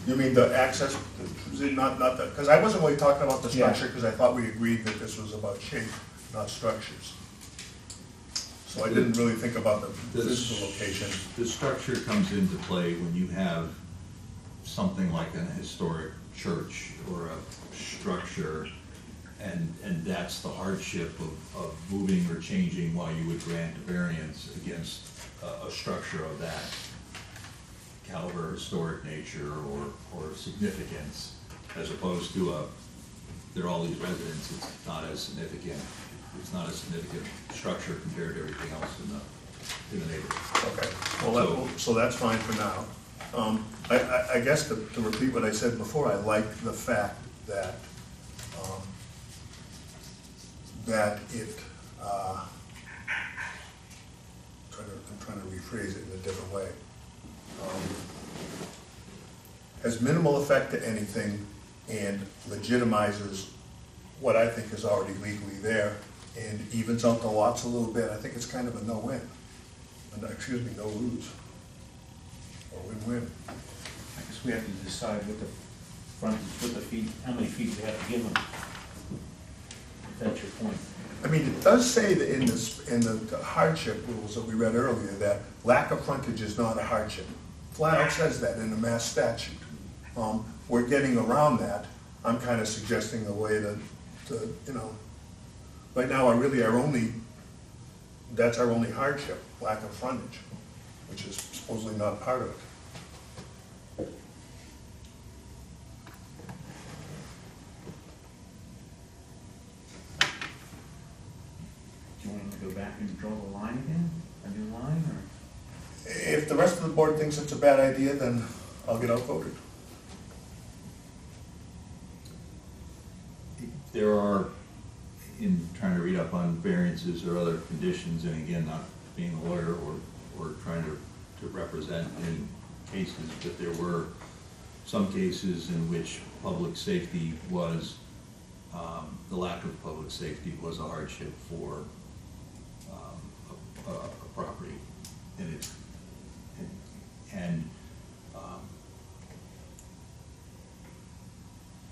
S4: You mean the access, not the, because I wasn't really talking about the
S2: Yeah.
S4: structure, because I thought we agreed that this was about shape, not structures. So I didn't really think about the physical location.
S1: The structure comes into play when you have something like a historic church or a structure, and that's the hardship of moving or changing why you would grant a variance against a structure of that caliber, historic nature, or significance, as opposed to there are all these residents, it's not as significant, it's not a significant structure compared to everything else in the neighborhood.
S4: Okay, well, so that's fine for now. I guess to repeat what I said before, I like the fact that, that it, I'm trying to rephrase it in a different way. Has minimal effect to anything and legitimizes what I think is already legally there and evens out the lots a little bit. I think it's kind of a no-win, excuse me, no lose, or win-win.
S2: I guess we have to decide what the frontage, what the feet, how many feet we have to give them. If that's your point.
S4: I mean, it does say that in the hardship rules that we read earlier, that lack of frontage is not a hardship. Flat out says that in the Mass statute. We're getting around that. I'm kind of suggesting a way to, you know, right now, that's our only hardship, lack of frontage, which is supposedly not part of it.
S2: Do you want to go back and draw the line again, a new line, or?
S4: If the rest of the board thinks it's a bad idea, then I'll get outvoted.
S1: There are, in trying to read up on variances or other conditions, and again, not being a lawyer or trying to represent any cases, but there were some cases in which public safety was, the lack of public safety was a hardship for a property.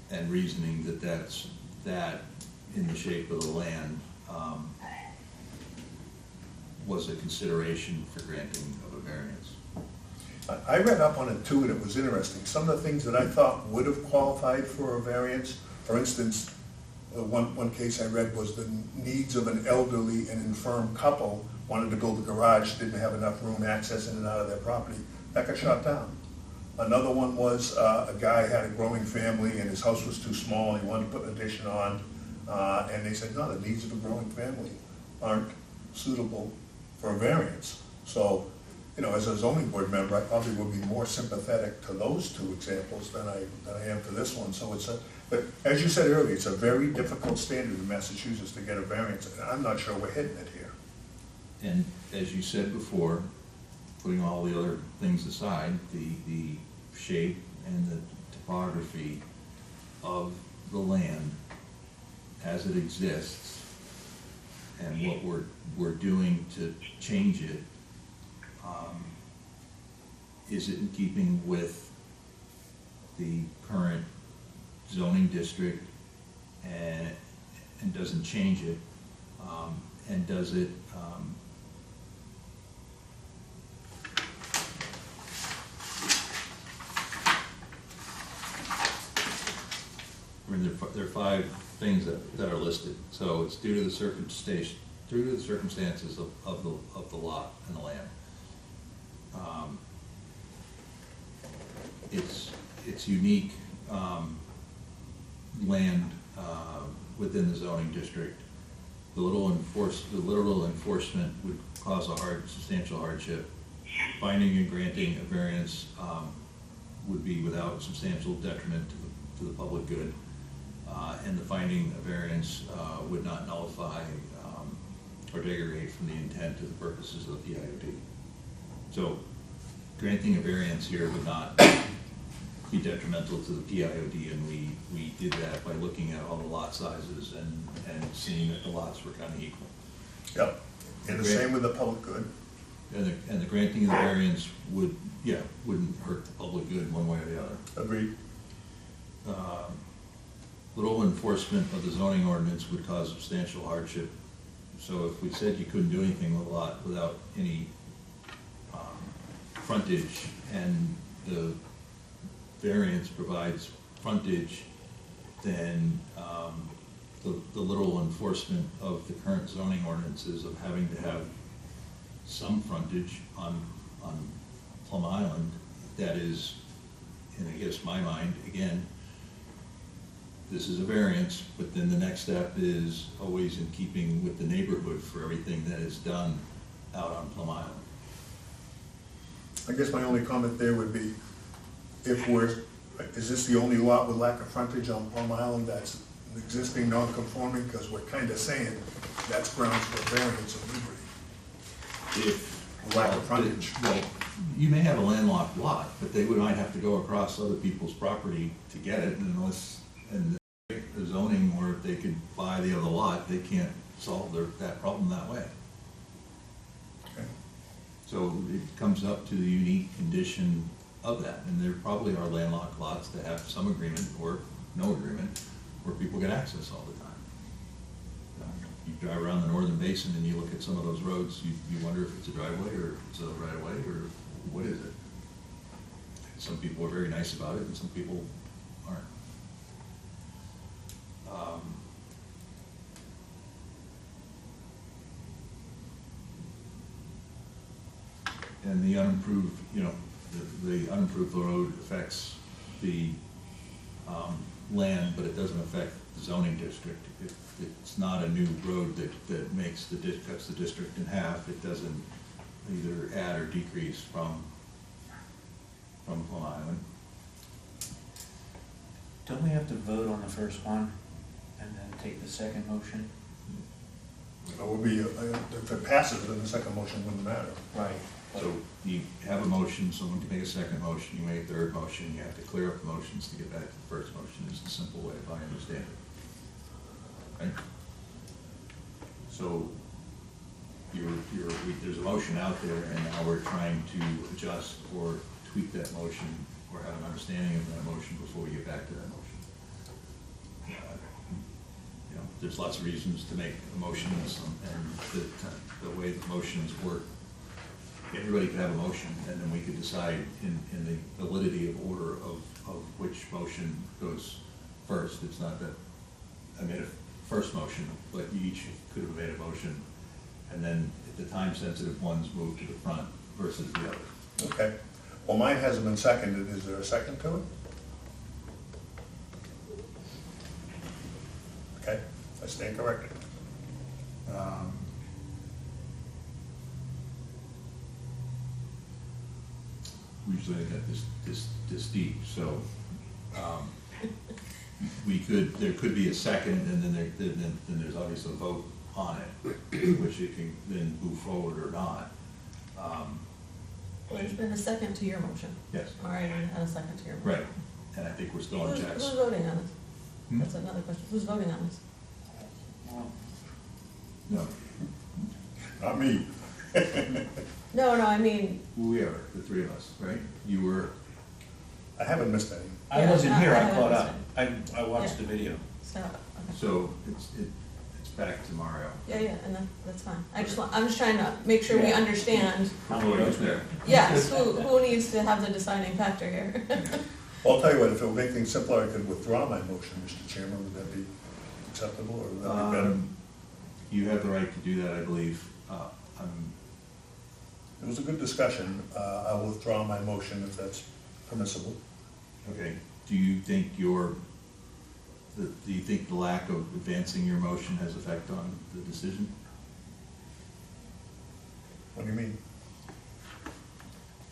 S1: And reasoning that in the shape of the land was a consideration for granting of a variance.
S4: I read up on it too, and it was interesting. Some of the things that I thought would have qualified for a variance, for instance, one case I read was the needs of an elderly and infirm couple wanted to build a garage, didn't have enough room, access in and out of their property. That got shot down. Another one was a guy had a growing family and his house was too small, he wanted to put an addition on, and they said, no, the needs of a growing family aren't suitable for a variance. So, you know, as a zoning board member, I probably would be more sympathetic to those two examples than I am to this one. So but as you said earlier, it's a very difficult standard in Massachusetts to get a variance, and I'm not sure we're hitting it here.
S1: And as you said before, putting all the other things aside, the shape and the topography of the land as it exists and what we're doing to change it, is it in keeping with the current zoning district and doesn't change it, and does it I mean, there are 5 things that are listed. So it's due to the circumstances of the lot and the land. It's unique land within the zoning district. The literal enforcement would cause substantial hardship. Finding and granting a variance would be without substantial detriment to the public good. And the finding a variance would not nullify or degrade from the intent to the purposes of the PIOD. So granting a variance here would not be detrimental to the PIOD, and we did that by looking at all the lot sizes and seeing that the lots were kind of equal.
S4: Yep, and the same with the public good.
S1: And the granting of the variance wouldn't hurt the public good one way or the other.
S4: Agreed.
S1: Little enforcement of the zoning ordinance would cause substantial hardship. So if we said you couldn't do anything with a lot without any frontage, and the variance provides frontage, then the literal enforcement of the current zoning ordinances of having to have some frontage on Plum Island that is, and I guess my mind, again, this is a variance, but then the next step is always in keeping with the neighborhood for everything that is done out on Plum Island.
S4: I guess my only comment there would be, is this the only lot with lack of frontage on Plum Island that's existing non-conforming? Because we're kind of saying that's grounds for variance of liberty.
S1: If
S4: Lack of frontage.
S1: Well, you may have a landlocked lot, but they might have to go across other people's property to get it, and unless, and the zoning, or if they could buy the other lot, they can't solve that problem that way.
S4: Okay.
S1: So it comes up to the unique condition of that, and there probably are landlocked lots that have some agreement or no agreement, where people get access all the time. You drive around the northern basin and you look at some of those roads, you wonder if it's a driveway or if it's a right of way, or what is it? Some people are very nice about it and some people aren't. And the unimproved, the unimproved road affects the land, but it doesn't affect the zoning district. It's not a new road that makes cuts the district in half. It doesn't either add or decrease from Plum Island.
S2: Don't we have to vote on the first one and then take the second motion?
S4: It would be, if it passes, then the second motion wouldn't matter.
S2: Right.
S1: So you have a motion, someone can make a second motion, you make a third motion, you have to clear up the motions to get back to the first motion, is the simple way, if I understand it. Right? So there's a motion out there, and now we're trying to adjust or tweak that motion, or have an understanding of that motion before we get back to that motion. There's lots of reasons to make a motion, and the way the motions work, everybody could have a motion, and then we could decide in the validity of order of which motion goes first. It's not that I made a first motion, but you each could have made a motion, and then the time-sensitive ones move to the front versus the other.
S4: Okay. Well, mine hasn't been seconded. Is there a second to it? Okay, I stand corrected.
S1: Usually I got this deep, so there could be a second, and then there's obviously a vote on it, which it can then move forward or not.
S9: Well, there's been a second to your motion.
S1: Yes.
S9: All right, and a second to your motion.
S1: Right, and I think we're still on
S9: Who's
S1: Jack's.
S9: voting on this?
S1: Hmm?
S9: That's another question. Who's voting on this?
S1: No,
S4: Not me.
S9: No, I mean,
S1: we are, the three of us, right? You were,
S4: I haven't missed any.
S2: I
S9: Yeah,
S2: wasn't
S9: I-
S2: here,
S9: I
S2: I
S9: haven't
S2: caught up.
S9: listened.
S2: I watched
S9: Yeah.
S2: the video.
S9: so, okay.
S1: so it's back to Mario.
S9: Yeah, and that's fine. I'm just trying to make sure we
S2: Yeah.
S9: understand,
S1: Oh, he's there.
S9: yes, who needs to have the deciding factor here.
S4: Well, I'll tell you what, if it would make things simpler, I could withdraw my motion, Mr. Chairman. Would that be acceptable, or would that be better?
S1: You have the right to do that, I believe.
S4: It was a good discussion. I'll withdraw my motion if that's permissible.
S1: Okay, do you think the lack of advancing your motion has effect on the decision?
S4: What do you mean?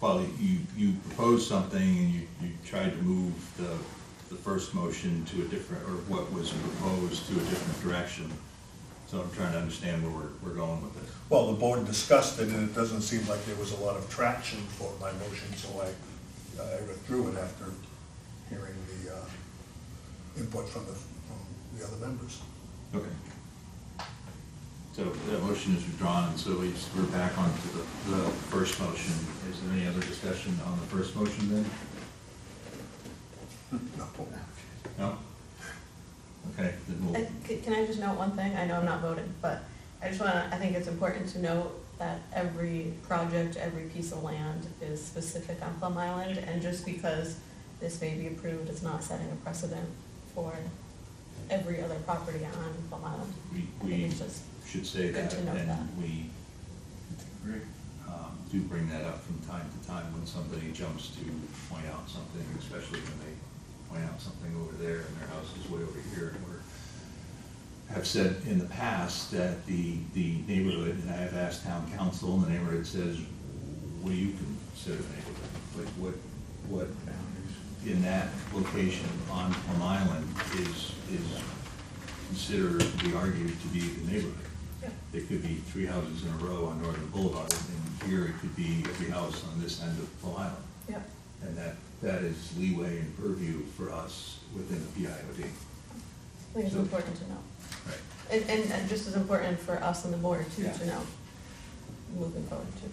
S1: Well, you proposed something and you tried to move the first motion to a different, or what was proposed to a different direction. So I'm trying to understand where we're going with this.
S4: Well, the board discussed it, and it doesn't seem like there was a lot of traction for my motion, so I withdrew it after hearing the input from the other members.
S1: Okay. So that motion is withdrawn, and so we're back on to the first motion. Is there any other discussion on the first motion then?
S4: No.
S1: No? Okay, then we'll,
S9: Can I just note one thing? I know I'm not voting, but I think it's important to note that every project, every piece of land is specific on Plum Island, and just because this may be approved, it's not setting a precedent for every other property on Plum Island. I think
S1: we
S9: it's just
S1: should say
S9: good
S1: that,
S9: to note
S1: and
S9: that.
S1: we do bring that up from time to time when somebody jumps to point out something, especially when they point out something over there and their house is way over here. And have said in the past that the neighborhood, and I have asked town council, and the neighborhood says, what do you consider a neighborhood? Like what in that location on Plum Island is considered to be argued to be the neighborhood?
S9: Yeah.
S1: There could be 3 houses in a row on Northern Boulevard, and here it could be every house on this end of Plum Island.
S9: Yeah.
S1: And that is leeway and purview for us within the PIOD.
S9: I think it's
S1: So-
S9: important to know.
S1: Right.
S9: And just as important for us on the board too,
S2: Yeah.
S9: to know, moving forward too.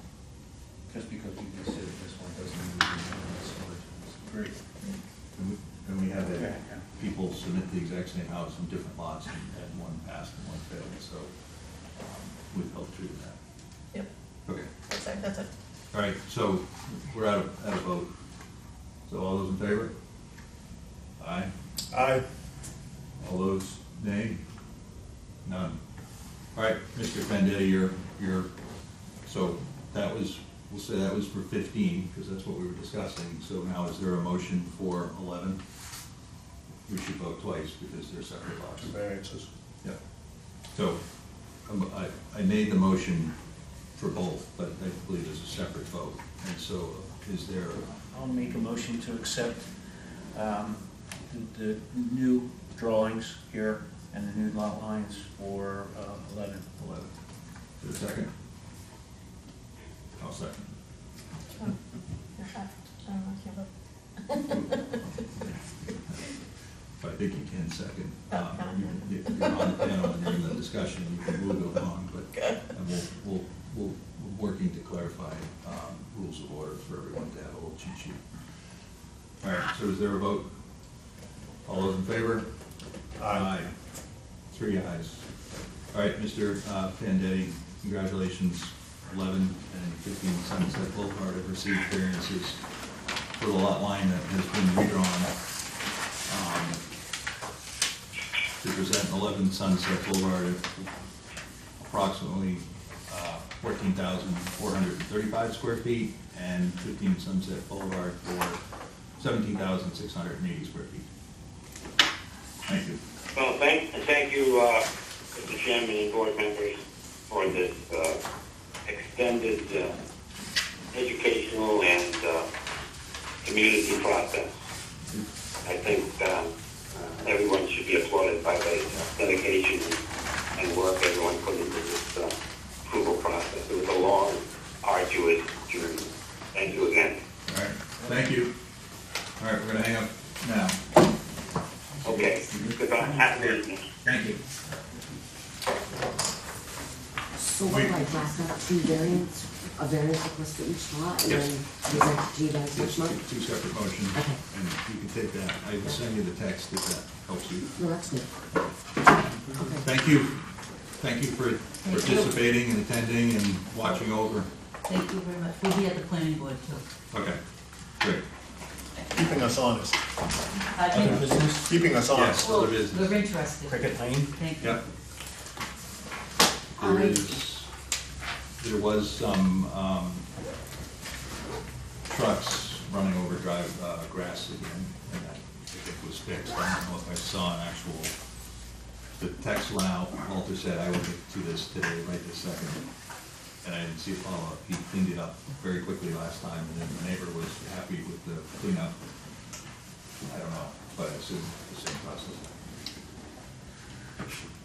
S2: Just because we consider this one doesn't mean we can this one. Great.
S1: And we have
S2: Okay,
S1: that,
S2: yeah.
S1: people submit the exact same house from different lots, and one passed and one failed, so we've held true to that.
S9: Yep,
S1: Okay,
S9: that's it.
S1: all right, so we're out of vote. So all those in favor? Aye.
S4: Aye.
S1: All those nay? None. All right, Mr. Vendetti, you're, so that was, we'll say that was for 15, because that's what we were discussing. So now is there a motion for 11? We should vote twice because they're separate lots.
S4: Two variances.
S1: Yeah. So I made the motion for both, but I believe there's a separate vote. And so is there,
S2: I'll make a motion to accept the new drawings here and the new lot lines for 11.
S1: 11? Is there a second? I'll second.
S9: Oh, yeah, I don't know, I can't vote.
S1: But I think you can second.
S9: Oh, can
S1: If you're on the panel and you're in the discussion, you can move it along, but
S9: Good.
S1: and we're working to clarify rules of order for everyone to have a little cheat sheet. All right, so is there a vote? All those in favor?
S4: Aye.
S1: 3 ayes. All right, Mr. Vendetti, congratulations. 11 and 15 Sunset Boulevard have received variances for the lot line that has been redrawn to present 11 Sunset Boulevard at approximately 14,435 square feet and 15 Sunset Boulevard for 17,680 square feet. Thank you.
S6: Well, thank you, Mr. Chairman and board members, for this extended educational and community process. I think everyone should be applauded by the dedication and work everyone put into this approval process. It was a long, arduous journey. Thank you again.
S1: All right, thank you. All right, we're gonna hang up now.
S6: Okay, goodbye. Have a good evening.
S1: Thank you.
S3: So what do I draft up a variance request for each lot, and
S1: Yes.
S3: then present it to you guys
S1: It's
S3: next month?
S1: two separate motions,
S3: Okay.
S1: and you can take that. I will send you the text if that helps you.
S3: No, that's good. Okay.
S1: Thank you. Thank you for participating and attending and watching over.
S8: Thank you very much. We'll be at the planning board too.
S1: Okay, great.
S4: Keeping us honest.
S2: Other business?
S4: Keeping us honest.
S1: Yes, other business.
S8: We're interested.
S2: Cricket Lane?
S8: Thank you.
S1: Yep. There was some trucks running over grass again, and that I think was fixed. I don't know if I saw an actual, the text went out, Walter said I will get to this today, right this second. And I didn't see a follow-up. He cleaned it up very quickly last time, and then the neighbor was happy with the cleanup. I don't know, but I assume the same process.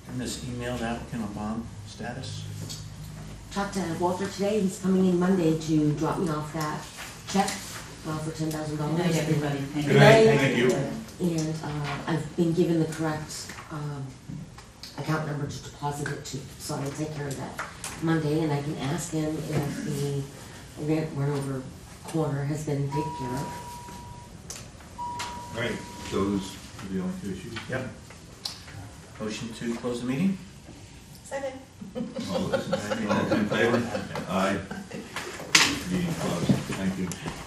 S2: And this emailed applicant on bond status?
S3: Talked to Walter today, he's coming in Monday to drop me off that check for $10,000.
S8: Good night, everybody. Thank you.
S1: Good night, thank you.
S3: And I've been given the correct account number to deposit it to, so I'll take care of that Monday, and I can ask him if the run over corner has been taken care of.
S1: All right, those are the only two issues.
S2: Yep. Motion to close the meeting?
S9: Second.
S1: All those in favor? Aye.